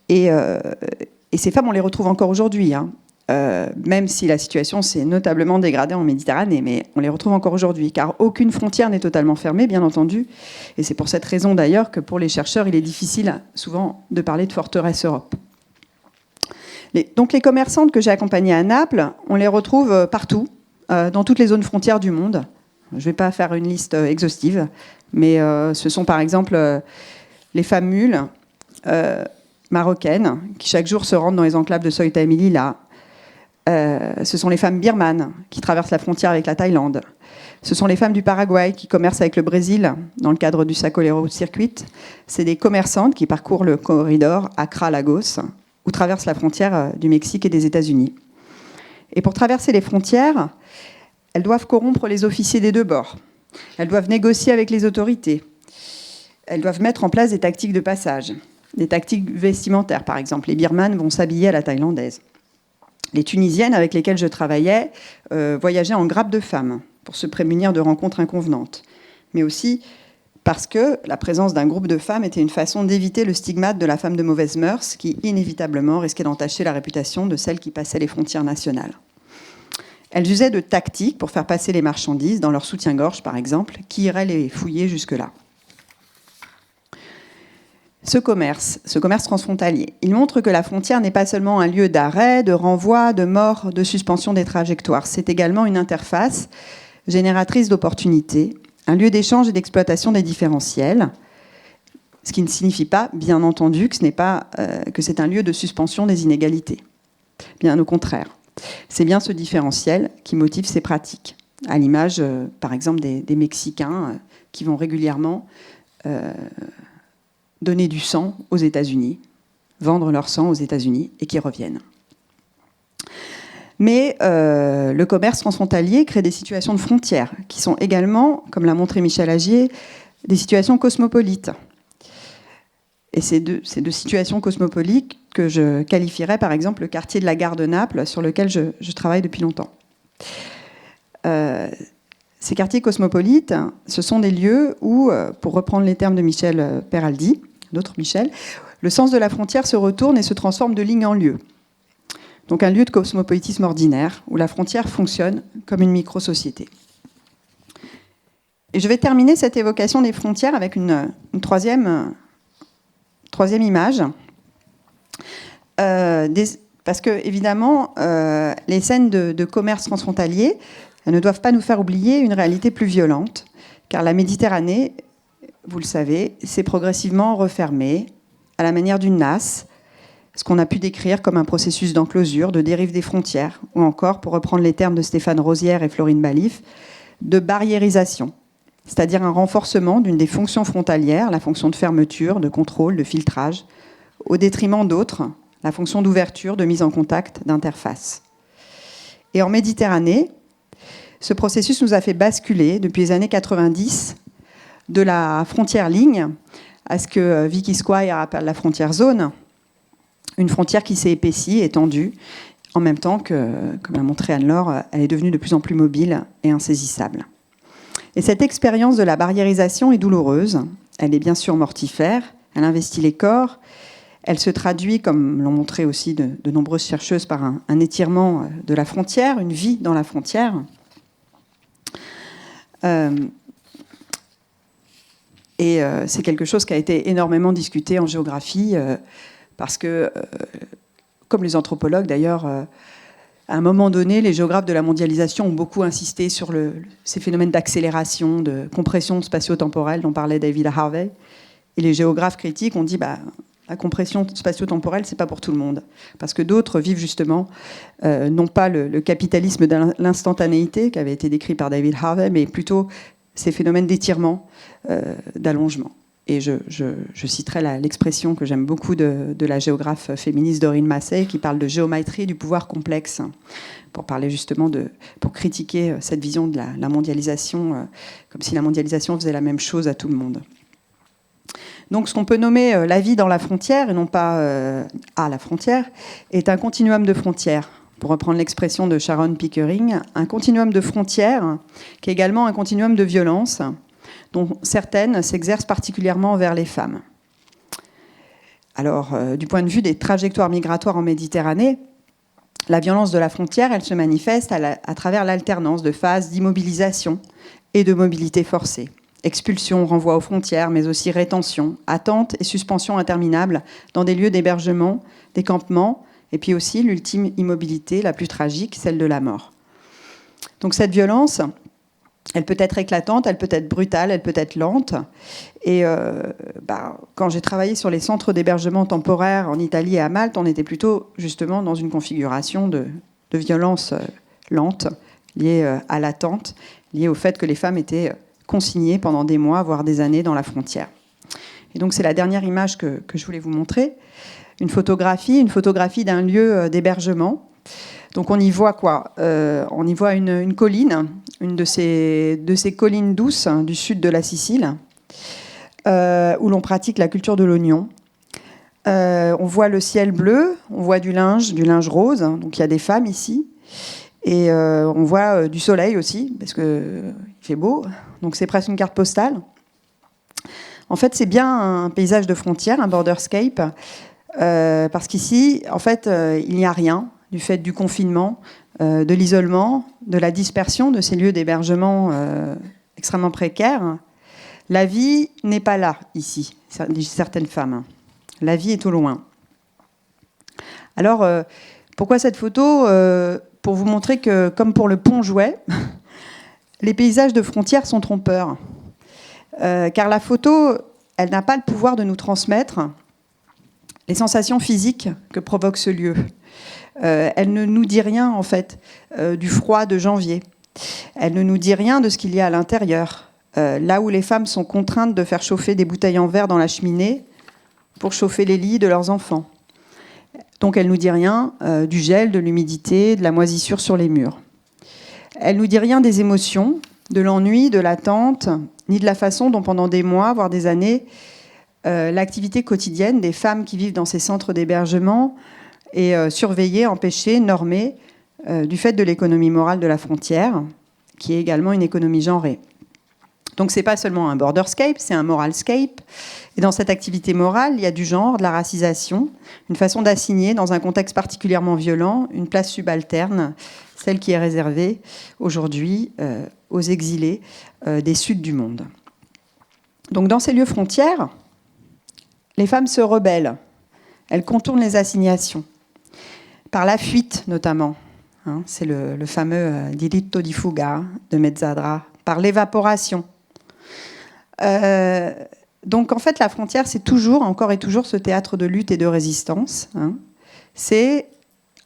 Speaker 4: Et ces femmes, on les retrouve encore aujourd'hui, même si la situation s'est notablement dégradée en Méditerranée, mais on les retrouve encore aujourd'hui, car aucune frontière n'est totalement fermée, bien entendu. Et c'est pour cette raison d'ailleurs que pour les chercheurs, il est difficile souvent de parler de forteresse Europe. Donc les commerçantes que j'ai accompagnées à Naples, on les retrouve partout, dans toutes les zones frontières du monde. Je ne vais pas faire une liste exhaustive, mais ce sont par exemple les femmes mules marocaines qui chaque jour se rendent dans les enclaves de Ceuta et Melilla. Ce sont les femmes birmanes qui traversent la frontière avec la Thaïlande. Ce sont les femmes du Paraguay qui commercent avec le Brésil dans le cadre du Sacolero Circuit. C'est des commerçantes qui parcourent le corridor Accra-Lagos ou traversent la frontière du Mexique et des États-Unis. Et pour traverser les frontières, elles doivent corrompre les officiers des deux bords. Elles doivent négocier avec les autorités. Elles doivent mettre en place des tactiques de passage, des tactiques vestimentaires, par exemple. Les birmanes vont s'habiller à la thaïlandaise. Les Tunisiennes avec lesquelles je travaillais voyageaient en grappe de femmes pour se prémunir de rencontres inconvenantes, mais aussi parce que la présence d'un groupe de femmes était une façon d'éviter le stigmate de la femme de mauvaise mœurs qui, inévitablement, risquait d'entacher la réputation de celle qui passait les frontières nationales. Elles usaient de tactiques pour faire passer les marchandises dans leur soutien-gorge, par exemple, qui irait les fouiller jusque-là. Ce commerce transfrontalier, il montre que la frontière n'est pas seulement un lieu d'arrêt, de renvoi, de mort, de suspension des trajectoires. C'est également une interface génératrice d'opportunités, un lieu d'échange et d'exploitation des différentiels, ce qui ne signifie pas, bien entendu, que c'est un lieu de suspension des inégalités. Bien au contraire. C'est bien ce différentiel qui motive ces pratiques, à l'image, par exemple, des Mexicains qui vont régulièrement donner du sang aux États-Unis, vendre leur sang aux États-Unis et qui reviennent. Mais le commerce transfrontalier crée des situations de frontières qui sont également, comme l'a montré Michel Agier, des situations cosmopolites. Et c'est de situations cosmopolites que je qualifierais par exemple le quartier de la gare de Naples, sur lequel je travaille depuis longtemps. Ces quartiers cosmopolites, ce sont des lieux où, pour reprendre les termes de Michel Peraldi, d'autres Michel, le sens de la frontière se retourne et se transforme de ligne en lieu. Donc un lieu de cosmopolitisme ordinaire, où la frontière fonctionne comme une micro-société. Et je vais terminer cette évocation des frontières avec une troisième image. Parce que, évidemment, les scènes de commerce transfrontalier, elles ne doivent pas nous faire oublier une réalité plus violente, car la Méditerranée, vous le savez, s'est progressivement refermée à la manière d'une nasse, ce qu'on a pu décrire comme un processus d'enclosure, de dérive des frontières, ou encore, pour reprendre les termes de Stéphane Rosière et Florine Balif, de barriérisation, c'est-à-dire un renforcement d'une des fonctions frontalières, la fonction de fermeture, de contrôle, de filtrage, au détriment d'autres, la fonction d'ouverture, de mise en contact, d'interface. Et en Méditerranée, ce processus nous a fait basculer, depuis les années 90, de la frontière ligne à ce que Vicky Squire appelle la frontière zone, une frontière qui s'est épaissie, étendue, en même temps que, comme l'a montré Anne-Laure, elle est devenue de plus en plus mobile et insaisissable. Et cette expérience de la barriérisation est douloureuse, elle est bien sûr mortifère, elle investit les corps, elle se traduit, comme l'ont montré aussi de nombreuses chercheuses, par un étirement de la frontière, une vie dans la frontière. Et c'est quelque chose qui a été énormément discuté en géographie, parce que, comme les anthropologues d'ailleurs, à un moment donné, les géographes de la mondialisation ont beaucoup insisté sur ces phénomènes d'accélération, de compression spatio-temporelle dont parlait David Harvey. Et les géographes critiques ont dit la compression spatio-temporelle, c'est pas pour tout le monde. Parce que d'autres vivent justement, non pas le capitalisme de l'instantanéité qui avait été décrit par David Harvey, mais plutôt ces phénomènes d'étirement, d'allongement. Et je citerai l'expression que j'aime beaucoup de la géographe féministe Doreen Massey, qui parle de géométrie du pouvoir complexe, pour parler justement pour critiquer cette vision de la mondialisation, comme si la mondialisation faisait la même chose à tout le monde. Donc ce qu'on peut nommer la vie dans la frontière, et non pas à la frontière, est un continuum de frontières. Pour reprendre l'expression de Sharon Pickering, un continuum de frontières qui est également un continuum de violence, dont certaines s'exercent particulièrement envers les femmes. Alors, du point de vue des trajectoires migratoires en Méditerranée, la violence de la frontière, elle se manifeste à travers l'alternance de phases d'immobilisation et de mobilité forcée. Expulsion, renvoi aux frontières, mais aussi rétention, attente et suspension interminables dans des lieux d'hébergement, des campements, et puis aussi l'ultime immobilité, la plus tragique, celle de la mort. Donc cette violence, elle peut être éclatante, elle peut être brutale, elle peut être lente. Et quand j'ai travaillé sur les centres d'hébergement temporaire en Italie et à Malte, on était plutôt justement dans une configuration de violence lente, liée à l'attente, liée au fait que les femmes étaient consignées pendant des mois, voire des années dans la frontière. Et donc c'est la dernière image que je voulais vous montrer. Une photographie d'un lieu d'hébergement. Donc on y voit quoi ? On y voit une colline, une de ces collines douces du sud de la Sicile, où l'on pratique la culture de l'oignon. On voit le ciel bleu, on voit du linge rose, donc il y a des femmes ici, et on voit du soleil aussi, parce qu'il fait beau, donc c'est presque une carte postale. En fait, c'est bien un paysage de frontière, un borderscape, parce qu'ici, en fait, il n'y a rien, du fait du confinement, de l'isolement, de la dispersion de ces lieux d'hébergement extrêmement précaires. La vie n'est pas là, ici, disent certaines femmes. La vie est au loin. Alors, pourquoi cette photo ? Pour vous montrer que, comme pour le pont Jouet, les paysages de frontières sont trompeurs. Car la photo, elle n'a pas le pouvoir de nous transmettre les sensations physiques que provoque ce lieu. Elle ne nous dit rien, en fait, du froid de janvier. Elle ne nous dit rien de ce qu'il y a à l'intérieur. Là où les femmes sont contraintes de faire chauffer des bouteilles en verre dans la cheminée pour chauffer les lits de leurs enfants. Donc elle ne nous dit rien du gel, de l'humidité, de la moisissure sur les murs. Elle ne nous dit rien des émotions, de l'ennui, de l'attente, ni de la façon dont pendant des mois, voire des années, l'activité quotidienne des femmes qui vivent dans ces centres d'hébergement est surveillée, empêchée, normée du fait de l'économie morale de la frontière, qui est également une économie genrée. Donc c'est pas seulement un borderscape, c'est un moralscape. Et dans cette activité morale, il y a du genre, de la racisation, une façon d'assigner, dans un contexte particulièrement violent, une place subalterne, celle qui est réservée aujourd'hui aux exilés des Suds du monde. Donc dans ces lieux frontières, les femmes se rebellent. Elles contournent les assignations. Par la fuite, notamment. C'est le fameux diritto di fuga de Mezzadra. Par l'évaporation. Donc en fait, la frontière, c'est toujours, encore et toujours, ce théâtre de lutte et de résistance. Hein. C'est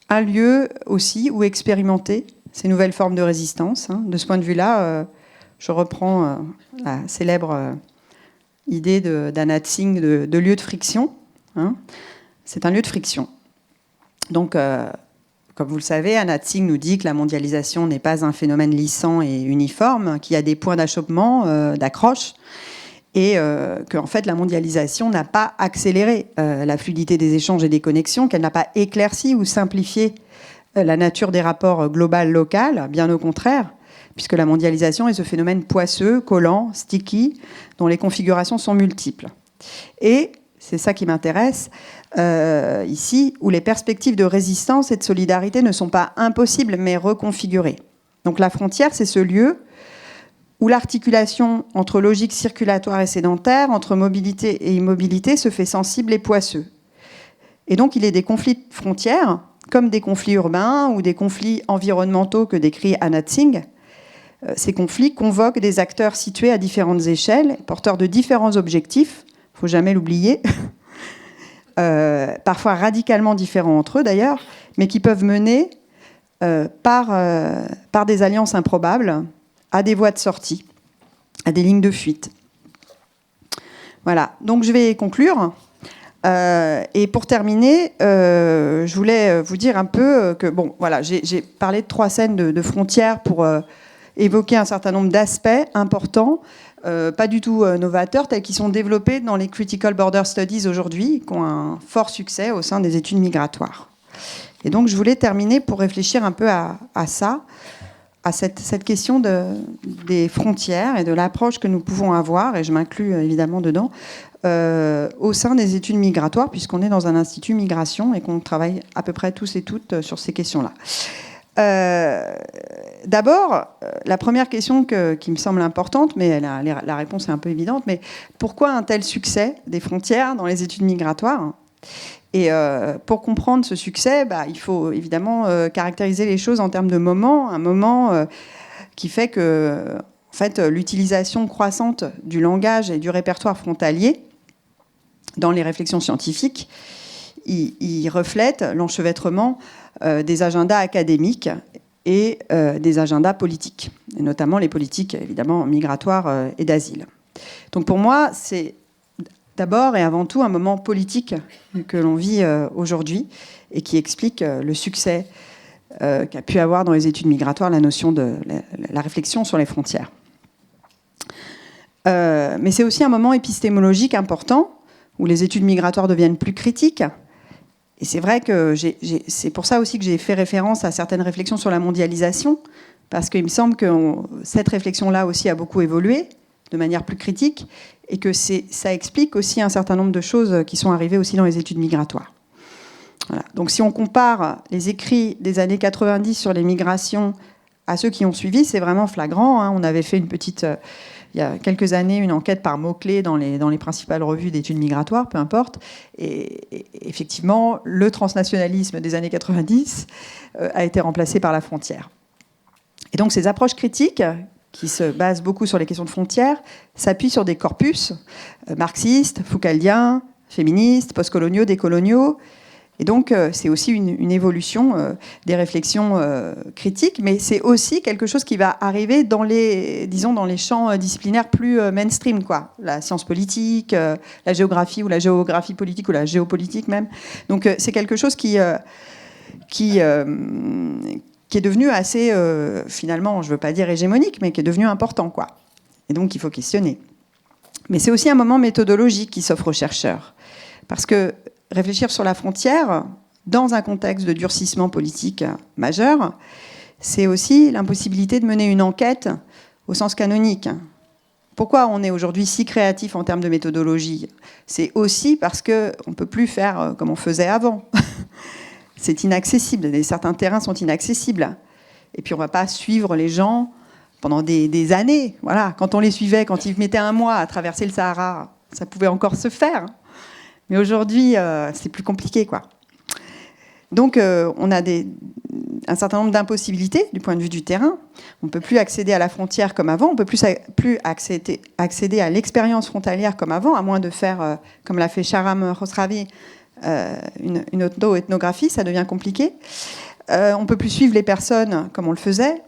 Speaker 4: un lieu aussi où expérimenter ces nouvelles formes de résistance. Hein. De ce point de vue-là, je reprends la célèbre idée d'Anna Tsing de lieu de friction. Hein. C'est un lieu de friction. Donc, comme vous le savez, Anna Tsing nous dit que la mondialisation n'est pas un phénomène lissant et uniforme, qu'il y a des points d'achoppement, d'accroche, et qu'en fait, la mondialisation n'a pas accéléré la fluidité des échanges et des connexions, qu'elle n'a pas éclairci ou simplifié la nature des rapports global-local, bien au contraire, puisque la mondialisation est ce phénomène poisseux, collant, sticky, dont les configurations sont multiples. Et c'est ça qui m'intéresse ici, où les perspectives de résistance et de solidarité ne sont pas impossibles, mais reconfigurées. Donc la frontière, c'est ce lieu où l'articulation entre logique circulatoire et sédentaire, entre mobilité et immobilité, se fait sensible et poisseux. Et donc il est des conflits de frontières, comme des conflits urbains ou des conflits environnementaux que décrit Anna Tsing. Ces conflits convoquent des acteurs situés à différentes échelles, porteurs de différents objectifs, il ne faut jamais l'oublier, parfois radicalement différents entre eux d'ailleurs, mais qui peuvent mener par des alliances improbables à des voies de sortie, à des lignes de fuite. Voilà, donc je vais conclure. Et pour terminer, je voulais vous dire un peu que, bon, voilà, j'ai parlé de 3 scènes de frontières pour évoquer un certain nombre d'aspects importants, pas du tout novateurs, tels qu'ils sont développés dans les Critical Border Studies aujourd'hui, qui ont un fort succès au sein des études migratoires. Et donc, je voulais terminer pour réfléchir un peu à ça, à cette question des frontières et de l'approche que nous pouvons avoir, et je m'inclus évidemment dedans, au sein des études migratoires, puisqu'on est dans un institut migration et qu'on travaille à peu près tous et toutes sur ces questions-là. D'abord, la première question qui me semble importante, mais la réponse est un peu évidente, mais pourquoi un tel succès des frontières dans les études migratoires ? Et pour comprendre ce succès, il faut évidemment caractériser les choses en termes de moment, un moment qui fait que en fait, l'utilisation croissante du langage et du répertoire frontalier dans les réflexions scientifiques, il reflète l'enchevêtrement des agendas académiques et des agendas politiques, et notamment les politiques évidemment migratoires et d'asile. Donc pour moi, c'est d'abord et avant tout un moment politique que l'on vit aujourd'hui et qui explique le succès qu'a pu avoir dans les études migratoires la notion de la réflexion sur les frontières. Mais c'est aussi un moment épistémologique important où les études migratoires deviennent plus critiques. Et c'est vrai que c'est pour ça aussi que j'ai fait référence à certaines réflexions sur la mondialisation, parce qu'il me semble que cette réflexion-là aussi a beaucoup évolué de manière plus critique, et que ça explique aussi un certain nombre de choses qui sont arrivées aussi dans les études migratoires. Voilà. Donc si on compare les écrits des années 90 sur les migrations à ceux qui ont suivi, c'est vraiment flagrant. Hein. On avait fait il y a quelques années, une enquête par mots-clés dans les principales revues d'études migratoires, peu importe. Et effectivement, le transnationalisme des années 90 a été remplacé par la frontière. Et donc ces approches critiques, qui se basent beaucoup sur les questions de frontières, s'appuient sur des corpus marxistes, foucaldiens, féministes, postcoloniaux, décoloniaux. Et donc, c'est aussi une évolution des réflexions critiques, mais c'est aussi quelque chose qui va arriver dans les champs disciplinaires plus mainstream, quoi. La science politique, la géographie ou la géographie politique ou la géopolitique même. Donc, c'est quelque chose qui est devenu assez, finalement, je ne veux pas dire hégémonique, mais qui est devenu important, quoi. Et donc, il faut questionner. Mais c'est aussi un moment méthodologique qui s'offre aux chercheurs. Parce que réfléchir sur la frontière, dans un contexte de durcissement politique majeur, c'est aussi l'impossibilité de mener une enquête au sens canonique. Pourquoi on est aujourd'hui si créatif en termes de méthodologie ? C'est aussi parce qu'on ne peut plus faire comme on faisait avant. C'est inaccessible, certains terrains sont inaccessibles. Et puis on ne va pas suivre les gens pendant des années. Voilà. Quand on les suivait, quand ils mettaient un mois à traverser le Sahara, ça pouvait encore se faire. Mais aujourd'hui, c'est plus compliqué, quoi. Donc on a un certain nombre d'impossibilités du point de vue du terrain. On ne peut plus accéder à la frontière comme avant, on ne peut plus accéder à l'expérience frontalière comme avant, à moins de faire, comme l'a fait Sharam Khosravi, une auto-ethnographie, ça devient compliqué. On ne peut plus suivre les personnes comme on le faisait.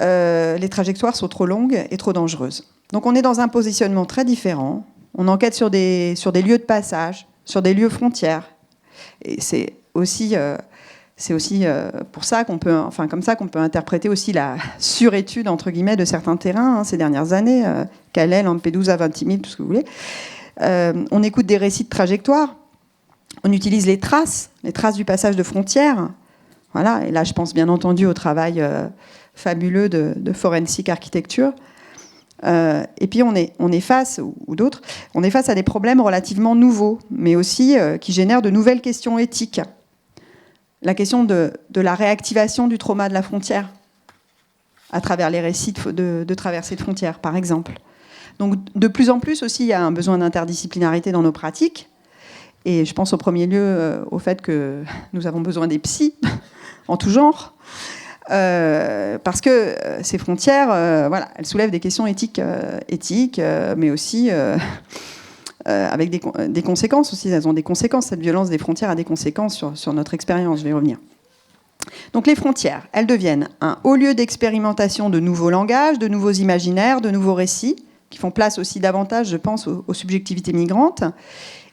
Speaker 4: Les trajectoires sont trop longues et trop dangereuses. Donc on est dans un positionnement très différent. On enquête sur des lieux de passage, sur des lieux frontières. Et c'est aussi pour ça qu'on peut, enfin comme ça qu'on peut interpréter aussi la surétude entre guillemets de certains terrains ces dernières années, Calais, Lampedusa, Ventimille, tout ce que vous voulez. On écoute des récits de trajectoire. On utilise les traces du passage de frontières. Voilà. Et là, je pense bien entendu au travail fabuleux de Forensic Architecture. Et puis on est face, ou d'autres, on est face à des problèmes relativement nouveaux, mais aussi qui génèrent de nouvelles questions éthiques. La question de la réactivation du trauma de la frontière, à travers les récits de traversée de frontières, par exemple. Donc de plus en plus aussi, il y a un besoin d'interdisciplinarité dans nos pratiques. Et je pense au premier lieu au fait que nous avons besoin des psys, en tout genre. Parce que ces frontières, voilà, elles soulèvent des questions éthiques, mais aussi avec des conséquences aussi. Elles ont des conséquences. Cette violence des frontières a des conséquences sur notre expérience. Je vais y revenir. Donc les frontières, elles deviennent un haut lieu d'expérimentation de nouveaux langages, de nouveaux imaginaires, de nouveaux récits, qui font place aussi davantage, je pense, aux subjectivités migrantes.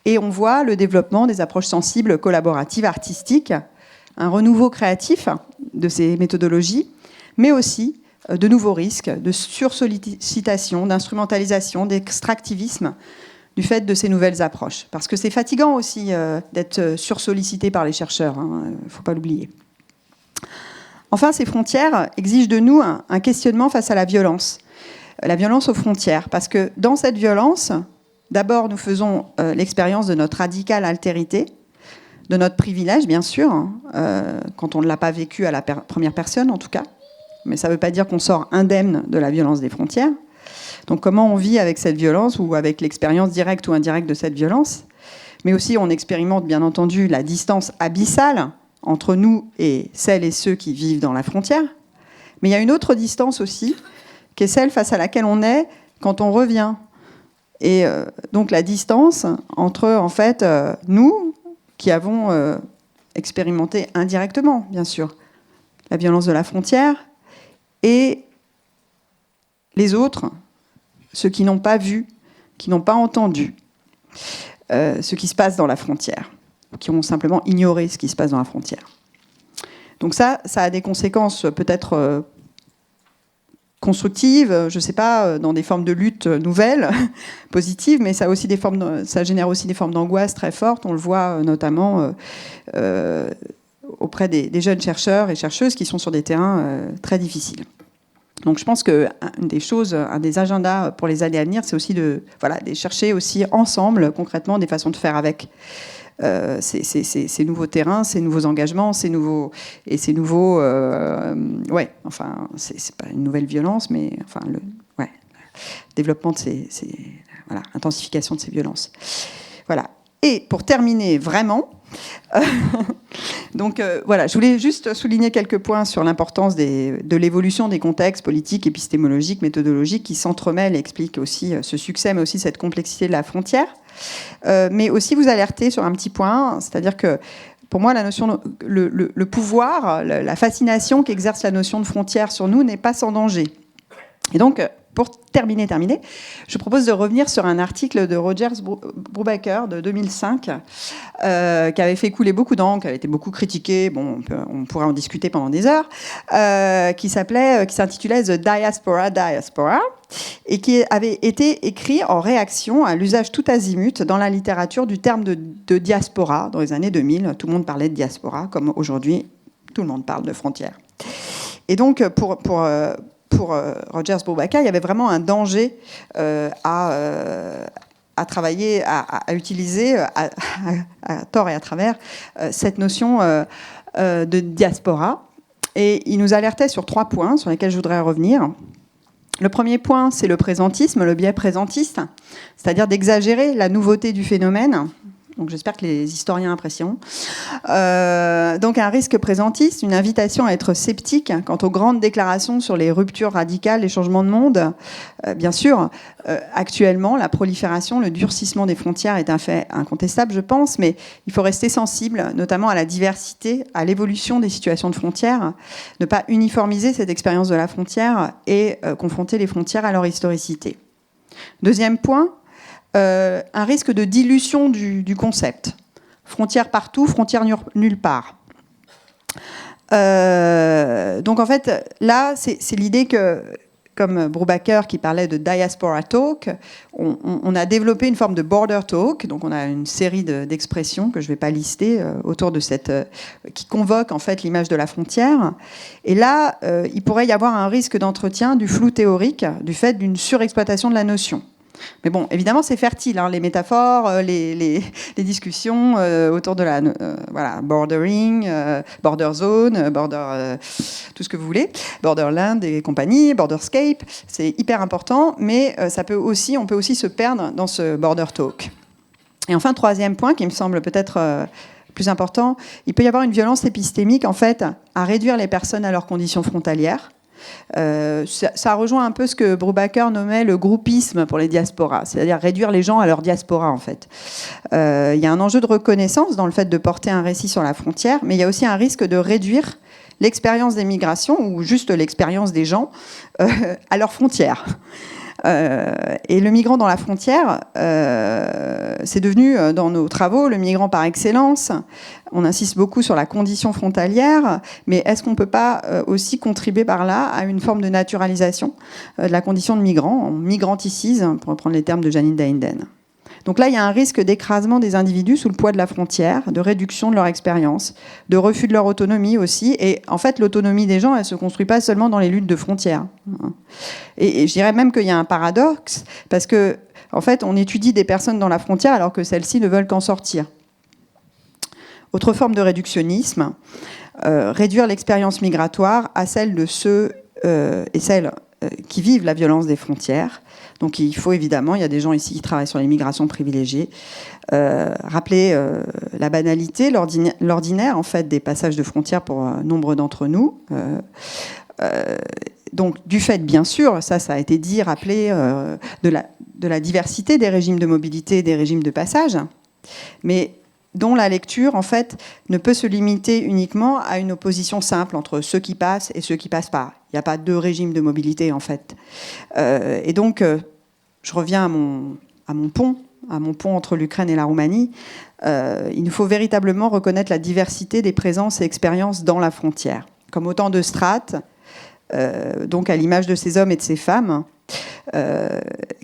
Speaker 4: Et on voit le développement des approches sensibles, collaboratives, artistiques, un renouveau créatif de ces méthodologies, mais aussi de nouveaux risques de sursollicitation, d'instrumentalisation, d'extractivisme du fait de ces nouvelles approches. Parce que c'est fatigant aussi d'être sursollicité par les chercheurs, il ne faut pas l'oublier. Enfin, ces frontières exigent de nous un questionnement face à la violence aux frontières, parce que dans cette violence, d'abord nous faisons l'expérience de notre radicale altérité, de notre privilège, bien sûr, quand on ne l'a pas vécu à la première personne, en tout cas. Mais ça ne veut pas dire qu'on sort indemne de la violence des frontières. Donc comment on vit avec cette violence ou avec l'expérience directe ou indirecte de cette violence. Mais aussi, on expérimente, bien entendu, la distance abyssale entre nous et celles et ceux qui vivent dans la frontière. Mais il y a une autre distance aussi, qui est celle face à laquelle on est quand on revient. Et donc la distance entre, en fait, nous, qui avons expérimenté indirectement, bien sûr, la violence de la frontière, et les autres, ceux qui n'ont pas vu, qui n'ont pas entendu ce qui se passe dans la frontière, qui ont simplement ignoré ce qui se passe dans la frontière. Donc ça a des conséquences peut-être constructives, je ne sais pas, dans des formes de lutte nouvelles, positives, mais ça génère aussi des formes d'angoisse très fortes. On le voit notamment auprès des jeunes chercheurs et chercheuses qui sont sur des terrains très difficiles. Donc je pense qu'un des agendas pour les années à venir, c'est aussi de chercher aussi ensemble, concrètement, des façons de faire avec ces nouveaux terrains, ces nouveaux engagements, c'est pas une nouvelle violence, mais développement de intensification de ces violences. Voilà. Et pour terminer vraiment, je voulais juste souligner quelques points sur l'importance de l'évolution des contextes politiques, épistémologiques, méthodologiques qui s'entremêlent et expliquent aussi ce succès, mais aussi cette complexité de la frontière. Mais aussi vous alerter sur un petit point, c'est-à-dire que pour moi, la notion le pouvoir, la fascination qu'exerce la notion de frontière sur nous n'est pas sans danger. Et donc, pour terminer, je propose de revenir sur un article de Rogers Brubaker de 2005 qui avait fait couler beaucoup d'encre, qui avait été beaucoup critiqué, on pourra en discuter pendant des heures, qui s'intitulait The Diaspora, et qui avait été écrit en réaction à l'usage tout azimut dans la littérature du terme de diaspora. Dans les années 2000, tout le monde parlait de diaspora, comme aujourd'hui, tout le monde parle de frontières. Et donc, pour Rogers Brubaker, il y avait vraiment un danger à travailler, à utiliser à tort et à travers cette notion de diaspora. Et il nous alertait sur 3 points sur lesquels je voudrais revenir. Le premier point, c'est le présentisme, le biais présentiste, c'est-à-dire d'exagérer la nouveauté du phénomène. donc j'espère que les historiens apprécieront. Donc un risque présentiste, une invitation à être sceptique quant aux grandes déclarations sur les ruptures radicales, les changements de monde. Bien sûr, actuellement, la prolifération, le durcissement des frontières est un fait incontestable, je pense, mais il faut rester sensible, notamment à la diversité, à l'évolution des situations de frontières, ne pas uniformiser cette expérience de la frontière et confronter les frontières à leur historicité. Deuxième point, un risque de dilution du concept. Frontières partout, frontières nulle part. Donc en fait, là, c'est l'idée que, comme Brubaker qui parlait de diaspora talk, on a développé une forme de border talk. Donc on a une série d'expressions que je ne vais pas lister autour de cette qui convoque en fait l'image de la frontière. Et là, il pourrait y avoir un risque d'entretien du flou théorique du fait d'une surexploitation de la notion. Mais bon, évidemment, c'est fertile, hein, les métaphores, les discussions autour de la voilà, bordering, border zone, border, tout ce que vous voulez, borderland et compagnie, borderscape, c'est hyper important, mais on peut aussi se perdre dans ce border talk. Et enfin, troisième point qui me semble peut-être plus important, il peut y avoir une violence épistémique en fait à réduire les personnes à leurs conditions frontalières. Ça rejoint un peu ce que Brubaker nommait le groupisme pour les diasporas, c'est-à-dire réduire les gens à leur diaspora en fait. Il y a un enjeu de reconnaissance dans le fait de porter un récit sur la frontière, mais il y a aussi un risque de réduire l'expérience des migrations ou juste l'expérience des gens à leurs frontières. Et le migrant dans la frontière, c'est devenu, dans nos travaux, le migrant par excellence. On insiste beaucoup sur la condition frontalière, mais est-ce qu'on ne peut pas aussi contribuer par là à une forme de naturalisation de la condition de migrant, on migranticise, pour reprendre les termes de Janine Dainden. Donc là, il y a un risque d'écrasement des individus sous le poids de la frontière, de réduction de leur expérience, de refus de leur autonomie aussi. Et en fait, l'autonomie des gens, elle ne se construit pas seulement dans les luttes de frontières. Et je dirais même qu'il y a un paradoxe, parce que, en fait, on étudie des personnes dans la frontière alors que celles-ci ne veulent qu'en sortir. Autre forme de réductionnisme, réduire l'expérience migratoire à celle de ceux et celles qui vivent la violence des frontières. Donc il faut évidemment, il y a des gens ici qui travaillent sur les migrations privilégiées, rappeler la banalité, l'ordinaire en fait des passages de frontières pour nombre d'entre nous. Donc du fait, bien sûr, ça a été dit, rappelé, de la diversité des régimes de mobilité et des régimes de passage, mais dont la lecture, en fait, ne peut se limiter uniquement à une opposition simple entre ceux qui passent et ceux qui passent pas. Il n'y a pas deux régimes de mobilité, en fait. Et donc, je reviens à mon pont entre l'Ukraine et la Roumanie. Il nous faut véritablement reconnaître la diversité des présences et expériences dans la frontière, comme autant de strates, donc à l'image de ces hommes et de ces femmes,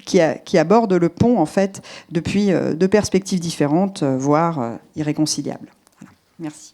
Speaker 4: qui abordent le pont en fait depuis deux perspectives différentes, voire irréconciliables. Voilà. Merci.